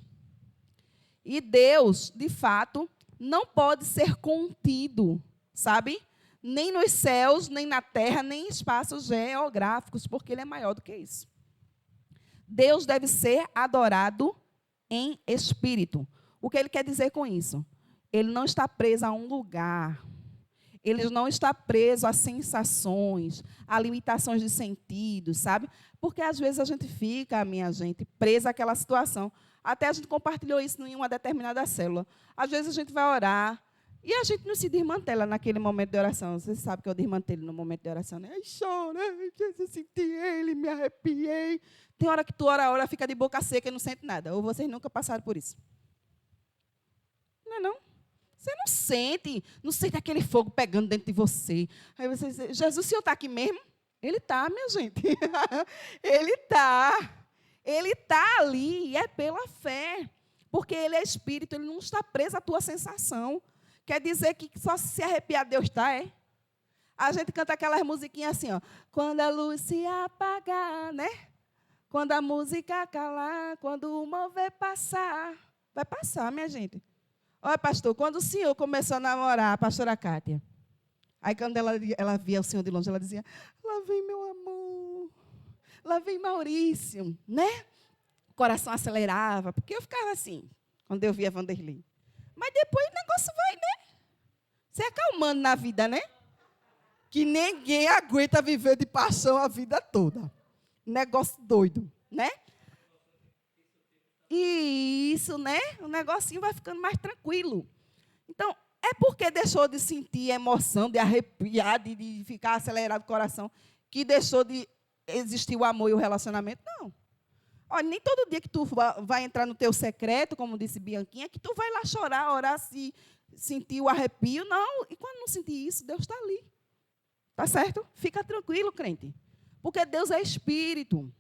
E Deus, de fato, não pode ser contido, sabe? Nem nos céus, nem na terra, nem em espaços geográficos, porque Ele é maior do que isso. Deus deve ser adorado em espírito. O que Ele quer dizer com isso? Ele não está preso a um lugar. Ele não está preso a sensações, a limitações de sentidos, sabe? Porque, às vezes, a gente fica, minha gente, presa àquela situação. Até a gente compartilhou isso em uma determinada célula. Às vezes, a gente vai orar e a gente não se desmantela naquele momento de oração. Você sabe que eu desmantelo no momento de oração, né? Ai, chorei, eu senti Ele, me arrepiei. Tem hora que tu ora, fica de boca seca e não sente nada. Ou vocês nunca passaram por isso? Não é não? Você não sente aquele fogo pegando dentro de você. Aí você diz, Jesus, o Senhor está aqui mesmo? Ele está, minha gente. Ele está. Ele está ali e é pela fé. Porque Ele é Espírito, Ele não está preso à tua sensação. Quer dizer que só se arrepiar Deus está, é? A gente canta aquelas musiquinhas assim, ó. Quando a luz se apagar, né? Quando a música calar, quando o mover passar. Vai passar, minha gente. Olha, pastor, quando o senhor começou a namorar a pastora Cátia, Aí, quando ela via o Senhor de longe, ela dizia, lá vem meu amor, lá vem Maurício, né? O coração acelerava, porque eu ficava assim, quando eu via Vanderlei. Mas depois o negócio vai, né? Se acalmando na vida, né? Que ninguém aguenta viver de paixão a vida toda. Negócio doido, né? E isso, né? O negocinho vai ficando mais tranquilo. Então, é porque deixou de sentir emoção, de arrepiar, de ficar acelerado o coração, que deixou de existir o amor e o relacionamento? Não. Olha, nem todo dia que tu vai entrar no teu secreto, como disse Bianquinha, que tu vai lá chorar, orar, se sentir o arrepio. Não. E quando não sentir isso, Deus está ali. Tá certo? Fica tranquilo, crente. Porque Deus é espírito.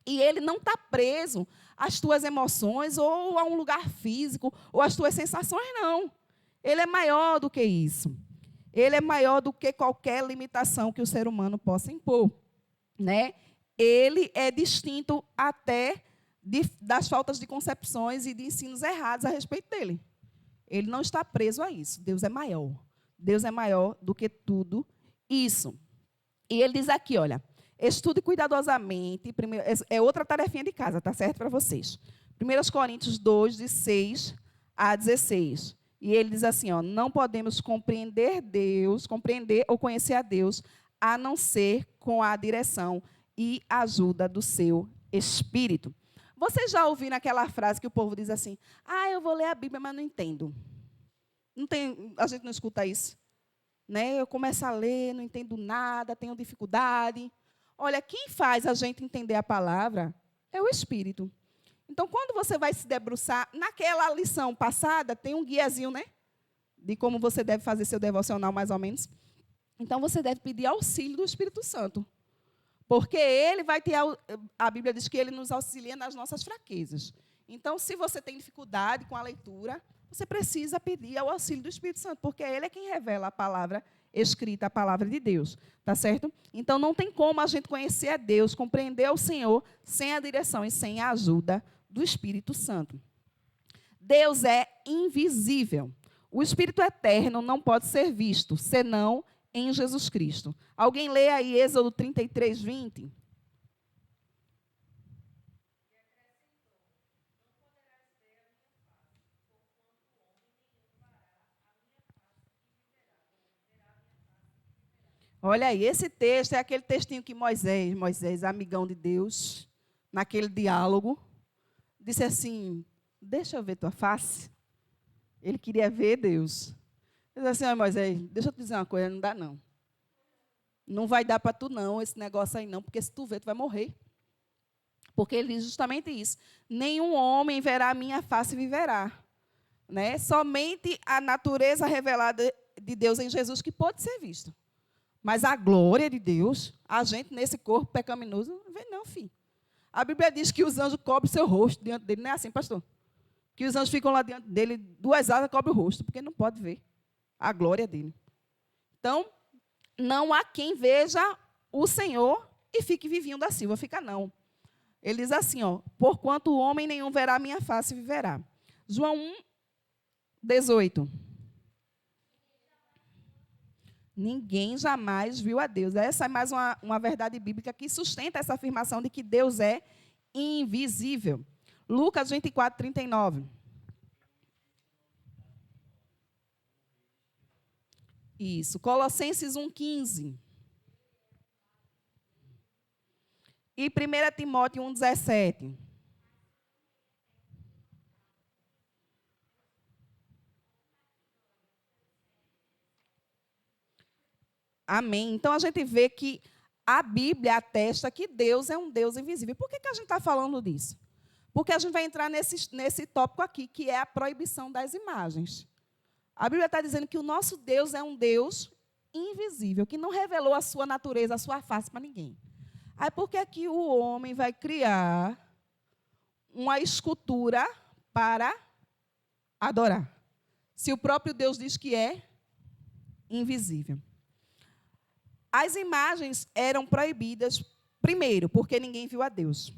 E Ele não está preso às tuas emoções, ou a um lugar físico, ou às tuas sensações, não. Ele é maior do que isso. Ele é maior do que qualquer limitação que o ser humano possa impor, né? Ele é distinto até das faltas de concepções e de ensinos errados a respeito dele. Ele não está preso a isso. Deus é maior. Deus é maior do que tudo isso. E ele diz aqui, olha, estude cuidadosamente, primeiro, é outra tarefinha de casa, tá certo para vocês. 1 Coríntios 2, de 6 a 16. E ele diz assim, ó, não podemos compreender ou conhecer a Deus, a não ser com a direção e ajuda do seu Espírito. Vocês já ouviram aquela frase que o povo diz assim, eu vou ler a Bíblia, mas não entendo. A gente não escuta isso. Né? Eu começo a ler, não entendo nada, tenho dificuldade. Olha, quem faz a gente entender a palavra é o Espírito. Então, quando você vai se debruçar, naquela lição passada, tem um guiazinho, né? De como você deve fazer seu devocional, mais ou menos. Então, você deve pedir auxílio do Espírito Santo. Porque ele vai ter, a Bíblia diz que ele nos auxilia nas nossas fraquezas. Então, se você tem dificuldade com a leitura, você precisa pedir ao auxílio do Espírito Santo, porque ele é quem revela a palavra escrita, a palavra de Deus. Tá certo? Então, não tem como a gente conhecer a Deus, compreender o Senhor, sem a direção e sem a ajuda do Espírito Santo. Deus é invisível. O Espírito eterno não pode ser visto, senão em Jesus Cristo. Alguém lê aí Êxodo 33, 20? Olha aí, esse texto é aquele textinho que Moisés, amigão de Deus, naquele diálogo, disse assim, deixa eu ver tua face. Ele queria ver Deus. Ele disse assim, Moisés, deixa eu te dizer uma coisa, não dá não. Não vai dar para tu não, esse negócio aí não, porque se tu ver, tu vai morrer. Porque ele diz justamente isso. Nenhum homem verá a minha face e viverá. Né? Somente a natureza revelada de Deus em Jesus que pode ser vista. Mas a glória de Deus, a gente nesse corpo pecaminoso, não vê não, filho. A Bíblia diz que os anjos cobrem o seu rosto diante dele. Não é assim, pastor? Que os anjos ficam lá diante dele, 2 asas cobrem o rosto, porque não pode ver a glória dele. Então, não há quem veja o Senhor e fique vivinho da Silva. Fica não. Ele diz assim, ó, porquanto homem nenhum verá a minha face e viverá. João 1, 18. Ninguém jamais viu a Deus. Essa é mais uma verdade bíblica que sustenta essa afirmação de que Deus é invisível. Lucas 24, 39. Isso. Colossenses 1, 15. E 1 Timóteo 1, 17. Amém. Então, a gente vê que a Bíblia atesta que Deus é um Deus invisível. Por que a gente está falando disso? Porque a gente vai entrar nesse tópico aqui, que é a proibição das imagens. A Bíblia está dizendo que o nosso Deus é um Deus invisível, que não revelou a sua natureza, a sua face para ninguém. Aí, por que que o homem vai criar uma escultura para adorar? Se o próprio Deus diz que é invisível. As imagens eram proibidas, primeiro, porque ninguém viu a Deus.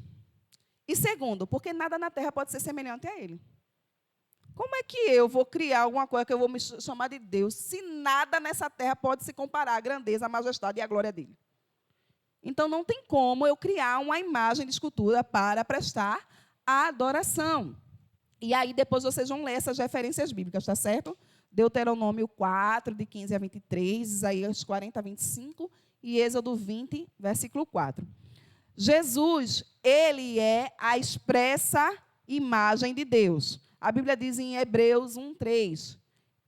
E segundo, porque nada na terra pode ser semelhante a ele. Como é que eu vou criar alguma coisa que eu vou me chamar de Deus, se nada nessa terra pode se comparar à grandeza, à majestade e à glória dele? Então, não tem como eu criar uma imagem de escultura para prestar a adoração. E aí, depois, vocês vão ler essas referências bíblicas, está certo? Deuteronômio 4, de 15 a 23, Isaías 40 a 25 e Êxodo 20, versículo 4. Jesus, ele é a expressa imagem de Deus. A Bíblia diz em Hebreus 1, 3,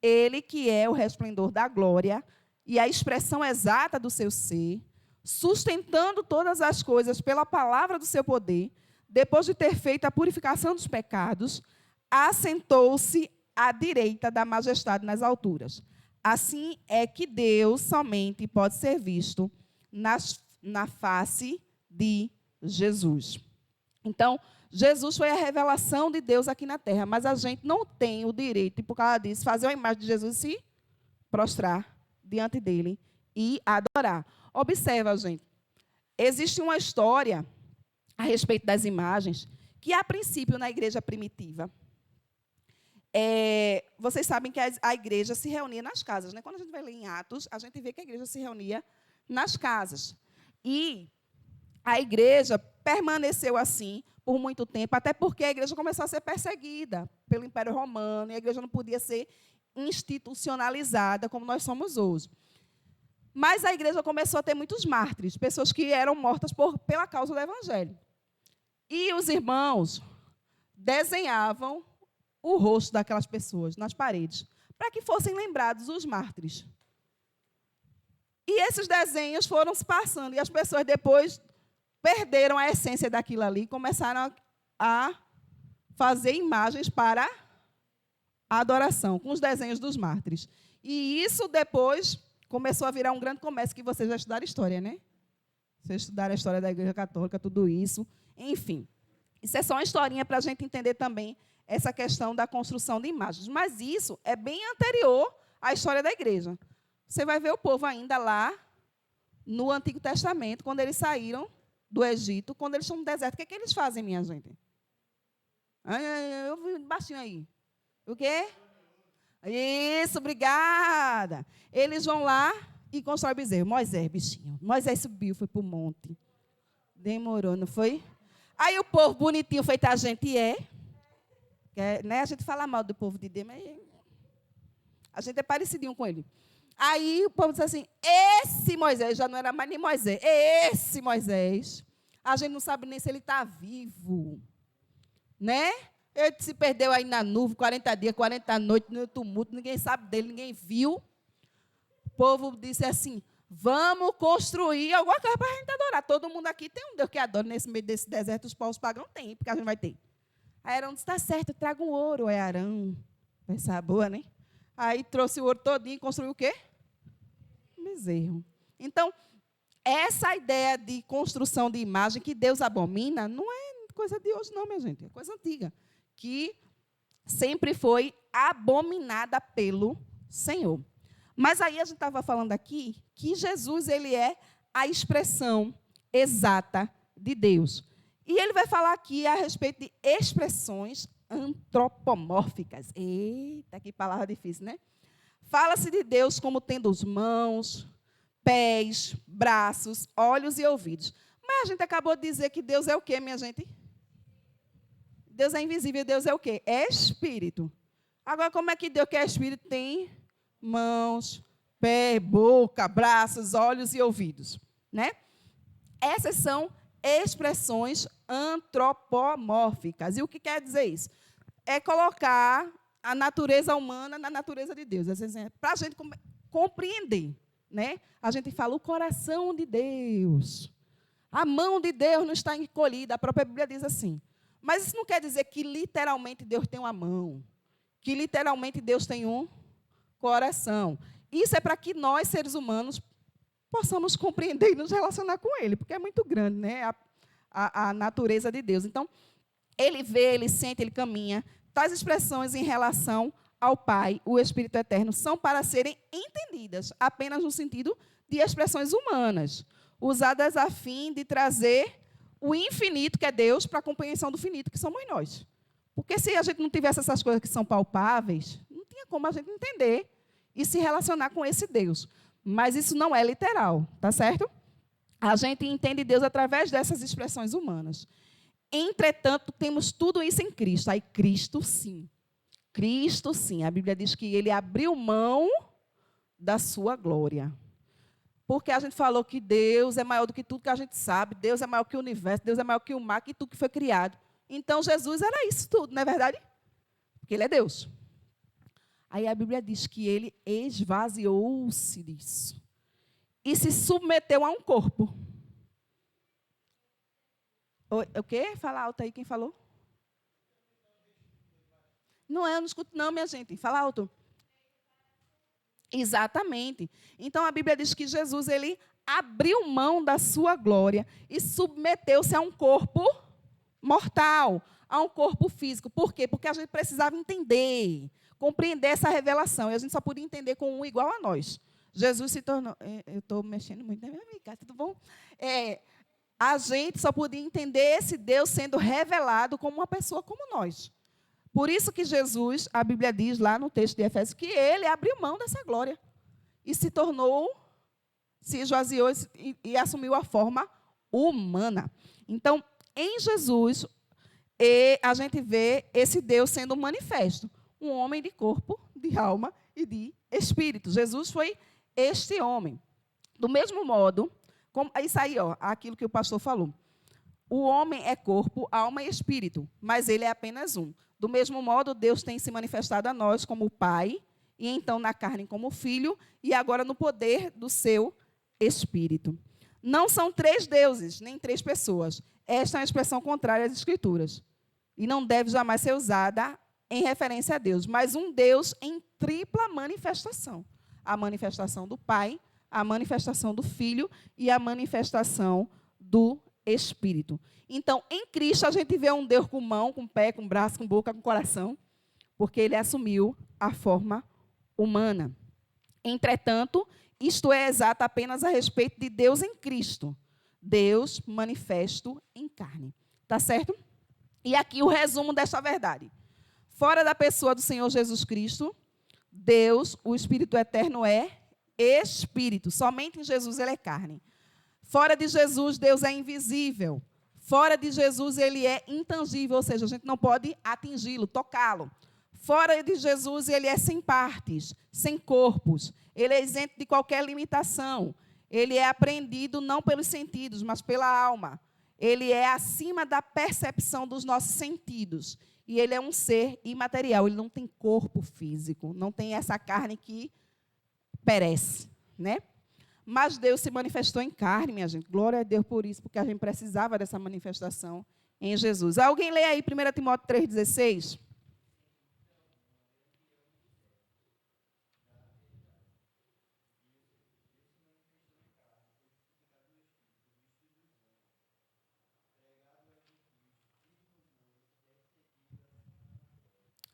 ele que é o resplendor da glória e a expressão exata do seu ser, sustentando todas as coisas pela palavra do seu poder, depois de ter feito a purificação dos pecados, assentou-se à direita da majestade nas alturas. Assim é que Deus somente pode ser visto na face de Jesus. Então, Jesus foi a revelação de Deus aqui na terra, mas a gente não tem o direito, e por causa disso, fazer uma imagem de Jesus e se prostrar diante dele e adorar. Observa, gente, existe uma história a respeito das imagens que, a princípio, na igreja primitiva, vocês sabem que a igreja se reunia nas casas, né? Quando a gente vai ler em Atos, a gente vê que a igreja se reunia nas casas. E a igreja permaneceu assim por muito tempo, até porque a igreja começou a ser perseguida pelo Império Romano, e a igreja não podia ser institucionalizada como nós somos hoje. Mas a igreja começou a ter muitos mártires, pessoas que eram mortas pela causa do evangelho. E os irmãos desenhavam o rosto daquelas pessoas nas paredes, para que fossem lembrados os mártires. E esses desenhos foram se passando, e as pessoas depois perderam a essência daquilo ali e começaram a fazer imagens para a adoração, com os desenhos dos mártires. E isso depois começou a virar um grande comércio, que vocês já estudaram história, né? Vocês estudaram a história da Igreja Católica, tudo isso. Enfim, isso é só uma historinha para a gente entender também essa questão da construção de imagens. Mas isso é bem anterior à história da igreja. Você vai ver o povo ainda lá no Antigo Testamento, quando eles saíram do Egito, quando eles estão no deserto. O que é que eles fazem, minha gente? Eu vi baixinho aí. O quê? Isso, obrigada. Eles vão lá e constroem bezerro. Moisés, bichinho. Moisés subiu, foi para o monte. Demorou, não foi? Aí o povo bonitinho, feito a gente né? A gente fala mal do povo de Deus, mas a gente é parecidinho com ele. Aí o povo diz assim, esse Moisés, já não era mais nem Moisés, esse Moisés, a gente não sabe nem se ele está vivo. Né? Ele se perdeu aí na nuvem, 40 dias, 40 noites, no tumulto, ninguém sabe dele, ninguém viu. O povo disse assim, vamos construir alguma coisa para a gente adorar. Todo mundo aqui tem um Deus que adora, nesse meio desse deserto, os povos pagãos têm, porque a gente vai ter. Aí Arão disse, está certo, traga um ouro. É Arão, essa boa, né? Aí trouxe o ouro todinho e construiu o quê? Bezerro. Então, essa ideia de construção de imagem que Deus abomina, não é coisa de hoje não, minha gente, é coisa antiga, que sempre foi abominada pelo Senhor. Mas aí a gente estava falando aqui que Jesus, ele é a expressão exata de Deus. E ele vai falar aqui a respeito de expressões antropomórficas. Eita, que palavra difícil, né? Fala-se de Deus como tendo mãos, pés, braços, olhos e ouvidos. Mas a gente acabou de dizer que Deus é o quê, minha gente? Deus é invisível, Deus é o quê? É espírito. Agora, como é que Deus que é espírito tem mãos, pé, boca, braços, olhos e ouvidos? Né? Essas são expressões antropomórficas. E o que quer dizer isso? É colocar a natureza humana na natureza de Deus. Para a gente compreender. Né? A gente fala o coração de Deus. A mão de Deus não está encolhida. A própria Bíblia diz assim. Mas isso não quer dizer que literalmente Deus tem uma mão. Que literalmente Deus tem um coração. Isso é para que nós, seres humanos, possamos compreender e nos relacionar com Ele, porque é muito grande, né, a natureza de Deus. Então, Ele vê, Ele sente, Ele caminha. Tais expressões em relação ao Pai, o Espírito Eterno, são para serem entendidas apenas no sentido de expressões humanas, usadas a fim de trazer o infinito, que é Deus, para a compreensão do finito, que somos nós. Porque se a gente não tivesse essas coisas que são palpáveis, não tinha como a gente entender e se relacionar com esse Deus. Mas isso não é literal, tá certo? A gente entende Deus através dessas expressões humanas. Entretanto, temos tudo isso em Cristo. Aí, Cristo, sim. Cristo, sim. A Bíblia diz que ele abriu mão da sua glória. Porque a gente falou que Deus é maior do que tudo que a gente sabe, Deus é maior que o universo, Deus é maior que o mar, que tudo que foi criado. Então, Jesus era isso tudo, não é verdade? Porque ele é Deus. Aí a Bíblia diz que ele esvaziou-se disso e se submeteu a um corpo. O quê? Fala alto aí, quem falou? Não é, eu não escuto não, minha gente. Fala alto. Exatamente. Então, a Bíblia diz que Jesus, ele abriu mão da sua glória e submeteu-se a um corpo mortal, a um corpo físico. Por quê? Porque a gente precisava entender, compreender essa revelação. E a gente só podia entender com um igual a nós. Jesus se tornou... Eu estou mexendo muito na minha amiga, tudo bom? A gente só podia entender esse Deus sendo revelado como uma pessoa como nós. Por isso que Jesus, a Bíblia diz lá no texto de Efésios, que ele abriu mão dessa glória e se tornou, se esvaziou e assumiu a forma humana. Então, em Jesus, a gente vê esse Deus sendo manifesto. Um homem de corpo, de alma e de espírito. Jesus foi este homem. Do mesmo modo, isso aí, aquilo que o pastor falou. O homem é corpo, alma e espírito, mas ele é apenas um. Do mesmo modo, Deus tem se manifestado a nós como Pai, e então na carne como Filho, e agora no poder do seu Espírito. Não são três deuses, nem três pessoas. Esta é uma expressão contrária às Escrituras. E não deve jamais ser usada em referência a Deus, mas um Deus em tripla manifestação. A manifestação do Pai, a manifestação do Filho e a manifestação do Espírito. Então, em Cristo, a gente vê um Deus com mão, com pé, com braço, com boca, com coração, porque ele assumiu a forma humana. Entretanto, isto é exato apenas a respeito de Deus em Cristo. Deus manifesto em carne. Tá certo? E aqui o resumo desta verdade. Fora da pessoa do Senhor Jesus Cristo, Deus, o Espírito Eterno, é Espírito. Somente em Jesus ele é carne. Fora de Jesus, Deus é invisível. Fora de Jesus, ele é intangível, ou seja, a gente não pode atingi-lo, tocá-lo. Fora de Jesus, ele é sem partes, sem corpos. Ele é isento de qualquer limitação. Ele é apreendido não pelos sentidos, mas pela alma. Ele é acima da percepção dos nossos sentidos. E ele é um ser imaterial, ele não tem corpo físico, não tem essa carne que perece, né? Mas Deus se manifestou em carne, minha gente. Glória a Deus por isso, porque a gente precisava dessa manifestação em Jesus. Alguém lê aí 1 Timóteo 3,16?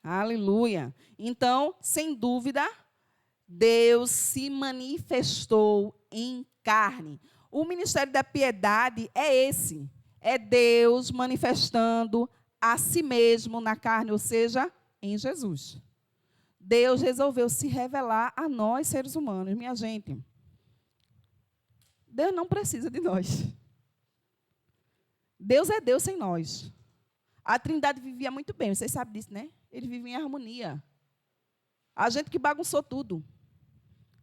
Aleluia. Então, sem dúvida, Deus se manifestou em carne. O ministério da piedade é esse. É Deus manifestando a si mesmo na carne, ou seja, em Jesus. Deus resolveu se revelar a nós, seres humanos. Minha gente, Deus não precisa de nós. Deus é Deus sem nós. A Trindade vivia muito bem, vocês sabem disso, né? Ele vivia em harmonia. A gente que bagunçou tudo.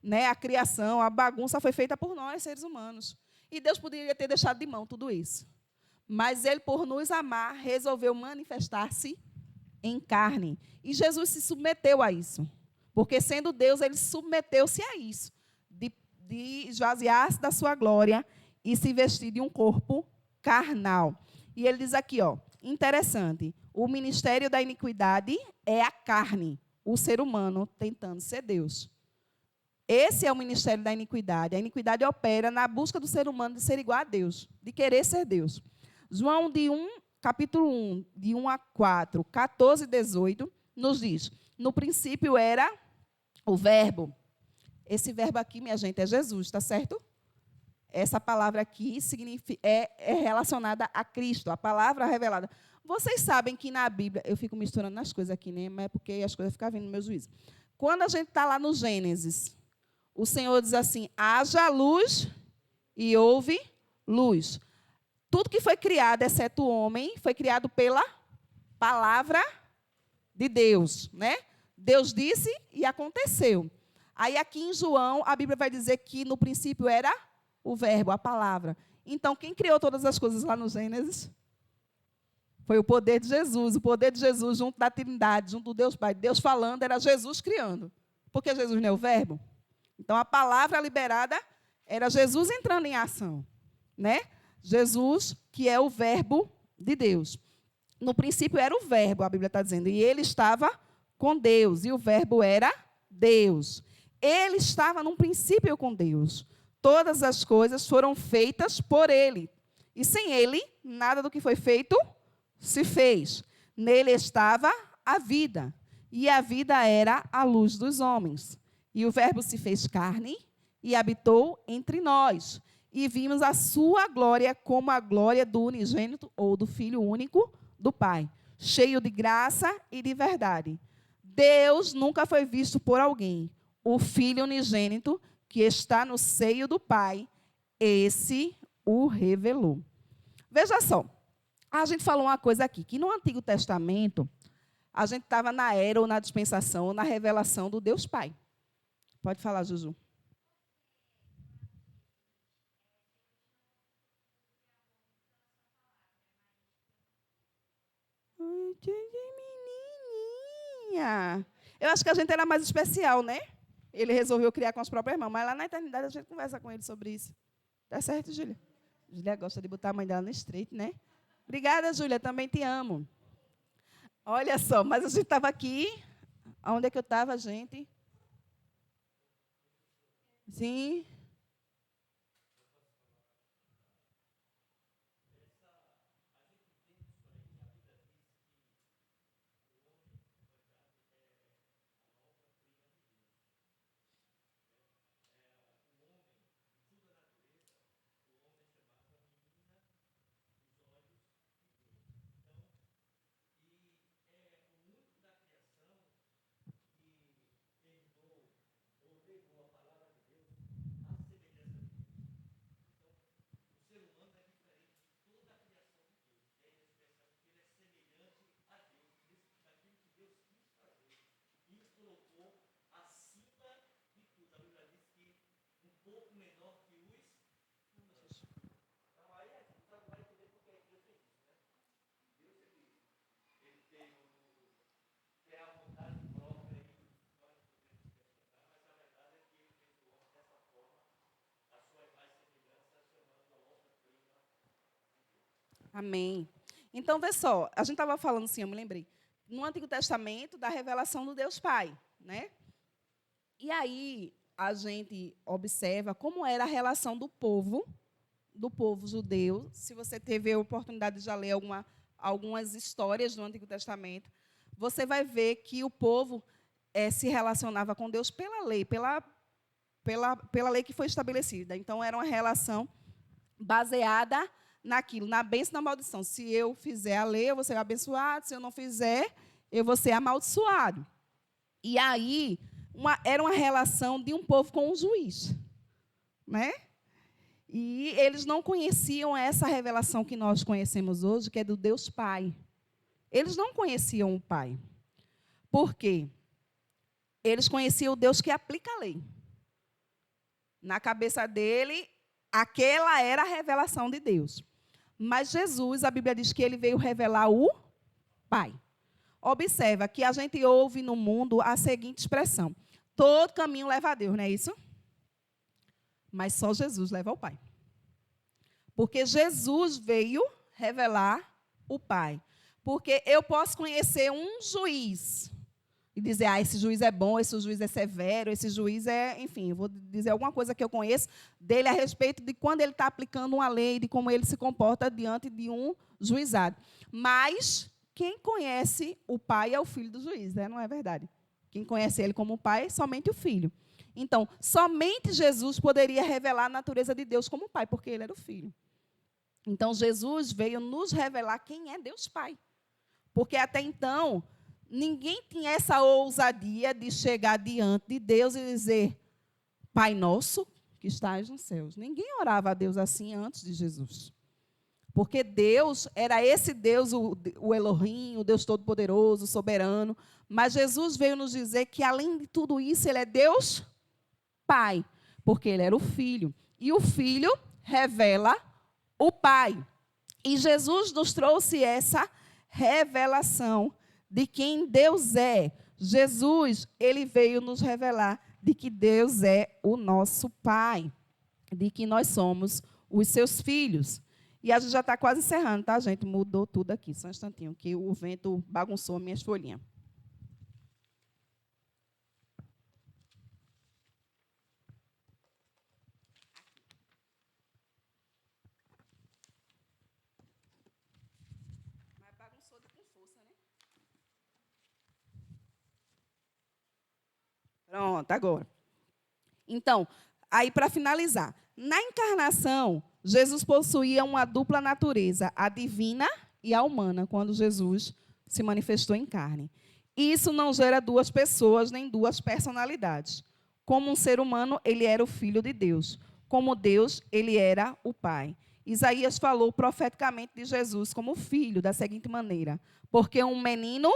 Né? A criação, a bagunça foi feita por nós, seres humanos. E Deus poderia ter deixado de mão tudo isso. Mas ele, por nos amar, resolveu manifestar-se em carne. E Jesus se submeteu a isso. Porque, sendo Deus, ele submeteu-se a isso. De esvaziar-se da sua glória e se vestir de um corpo carnal. E ele diz aqui, interessante, o ministério da iniquidade é a carne, o ser humano tentando ser Deus. Esse é o ministério da iniquidade. A iniquidade opera na busca do ser humano de ser igual a Deus, de querer ser Deus. João, capítulo 1, de 1 a 4, 14 e 18, nos diz, no princípio era o verbo. Esse verbo aqui, minha gente, é Jesus, está certo? Essa palavra aqui é relacionada a Cristo, a palavra revelada. Vocês sabem que na Bíblia, eu fico misturando as coisas aqui, né? Mas é porque as coisas ficam vindo no meu juízo. Quando a gente está lá no Gênesis, o Senhor diz assim: haja luz e houve luz. Tudo que foi criado, exceto o homem, foi criado pela palavra de Deus, né? Deus disse e aconteceu. Aí aqui em João, a Bíblia vai dizer que no princípio era o verbo, a palavra. Então, quem criou todas as coisas lá no Gênesis? Foi o poder de Jesus. O poder de Jesus junto da Trindade, junto do Deus Pai. Deus falando, era Jesus criando. Porque Jesus não é o verbo? Então, a palavra liberada era Jesus entrando em ação, né? Jesus, que é o verbo de Deus. No princípio era o verbo, a Bíblia está dizendo, e ele estava com Deus, e o verbo era Deus. Ele estava num princípio com Deus. Todas as coisas foram feitas por ele. E sem ele, nada do que foi feito se fez. Nele estava a vida, e a vida era a luz dos homens. E o verbo se fez carne e habitou entre nós. E vimos a sua glória como a glória do unigênito ou do Filho único do Pai, cheio de graça e de verdade. Deus nunca foi visto por alguém. O Filho unigênito que está no seio do Pai, esse o revelou. Veja só, a gente falou uma coisa aqui, que no Antigo Testamento, a gente estava na era ou na dispensação ou na revelação do Deus Pai. Pode falar, Juju. Menininha. Eu acho que a gente era mais especial, né? Ele resolveu criar com as próprias mãos, mas lá na eternidade a gente conversa com ele sobre isso. Tá certo, Júlia? Júlia gosta de botar a mãe dela no estreito, né? Obrigada, Júlia, também te amo. Olha só, mas a gente estava aqui. Onde é que eu estava, gente? Sim. Amém. Então, vê só, a gente estava falando assim, eu me lembrei, no Antigo Testamento, da revelação do Deus Pai, né? E aí, a gente observa como era a relação do povo judeu. Se você teve a oportunidade de já ler algumas histórias do Antigo Testamento, você vai ver que o povo se relacionava com Deus pela lei, pela lei que foi estabelecida. Então, era uma relação baseada naquilo, na bênção e na maldição. Se eu fizer a lei, eu vou ser abençoado. Se eu não fizer, eu vou ser amaldiçoado. E aí, era uma relação de um povo com um juiz, né? E eles não conheciam essa revelação que nós conhecemos hoje, que é do Deus Pai. Eles não conheciam o Pai. Por quê? Eles conheciam o Deus que aplica a lei. Na cabeça dele, aquela era a revelação de Deus. Mas Jesus, a Bíblia diz que ele veio revelar o Pai. Observa que a gente ouve no mundo a seguinte expressão: todo caminho leva a Deus, não é isso? Mas só Jesus leva ao Pai. Porque Jesus veio revelar o Pai. Porque eu posso conhecer um juiz e dizer, esse juiz é bom, esse juiz é severo, esse juiz é... Enfim, eu vou dizer alguma coisa que eu conheço dele a respeito de quando ele está aplicando uma lei, de como ele se comporta diante de um juizado. Mas quem conhece o Pai é o filho do juiz, né? Não é verdade? Quem conhece ele como Pai é somente o Filho. Então, somente Jesus poderia revelar a natureza de Deus como Pai, porque ele era o Filho. Então, Jesus veio nos revelar quem é Deus Pai. Porque até então, ninguém tinha essa ousadia de chegar diante de Deus e dizer, Pai nosso que estás nos céus. Ninguém orava a Deus assim antes de Jesus. Porque Deus era esse Deus, o Elohim, o Deus Todo-Poderoso, soberano. Mas Jesus veio nos dizer que, além de tudo isso, Ele é Deus Pai. Porque Ele era o Filho. E o Filho revela o Pai. E Jesus nos trouxe essa revelação de quem Deus é. Jesus, Ele veio nos revelar de que Deus é o nosso Pai. De que nós somos os seus filhos. E a gente já está quase encerrando, tá, gente? Mudou tudo aqui, só um instantinho, que o vento bagunçou minhas folhinhas. Mas bagunçou com força, né? Pronto, agora. Então, aí para finalizar, na encarnação, Jesus possuía uma dupla natureza, a divina e a humana, quando Jesus se manifestou em carne. Isso não gera duas pessoas nem duas personalidades. Como um ser humano, ele era o Filho de Deus. Como Deus, ele era o Pai. Isaías falou profeticamente de Jesus como filho da seguinte maneira: porque um menino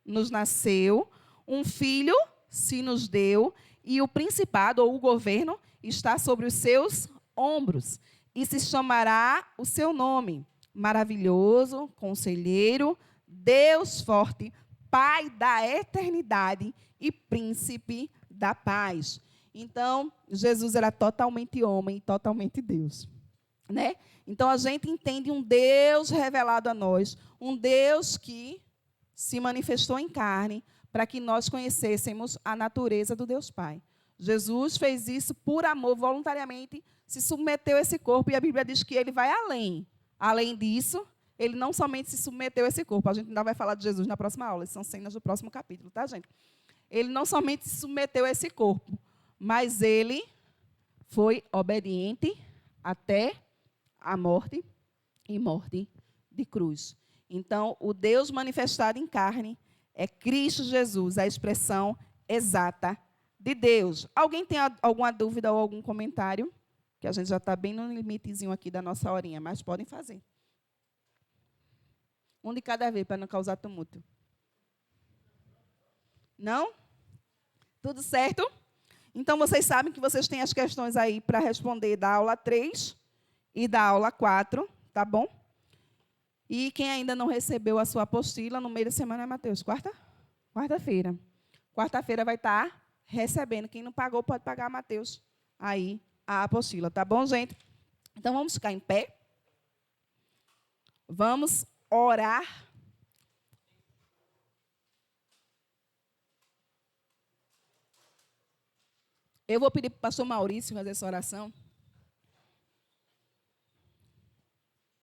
nos nasceu, um filho se nos deu, e o principado ou o governo está sobre os seus ombros, e se chamará o seu nome: Maravilhoso, Conselheiro, Deus Forte, Pai da Eternidade e Príncipe da Paz. Então, Jesus era totalmente homem e totalmente Deus. Né? Então, a gente entende um Deus revelado a nós, um Deus que se manifestou em carne para que nós conhecêssemos a natureza do Deus Pai. Jesus fez isso por amor, voluntariamente, se submeteu a esse corpo, e a Bíblia diz que ele vai além. Além disso, ele não somente se submeteu a esse corpo, a gente ainda vai falar de Jesus na próxima aula, essas são cenas do próximo capítulo, tá, gente? Ele não somente se submeteu a esse corpo, mas ele foi obediente até a morte e morte de cruz. Então, o Deus manifestado em carne é Cristo Jesus, a expressão exata de Deus. Alguém tem alguma dúvida ou algum comentário? Que a gente já está bem no limitezinho aqui da nossa horinha, mas podem fazer. Um de cada vez, para não causar tumulto. Não? Tudo certo? Então, vocês sabem que vocês têm as questões aí para responder da aula 3 e da aula 4, tá bom? E quem ainda não recebeu a sua apostila, no meio da semana, é Mateus? Quarta-feira. Quarta-feira vai estar recebendo. Quem não pagou, pode pagar, Mateus, aí a apostila, tá bom, gente? Então, vamos ficar em pé. Vamos orar. Eu vou pedir para o pastor Maurício fazer essa oração.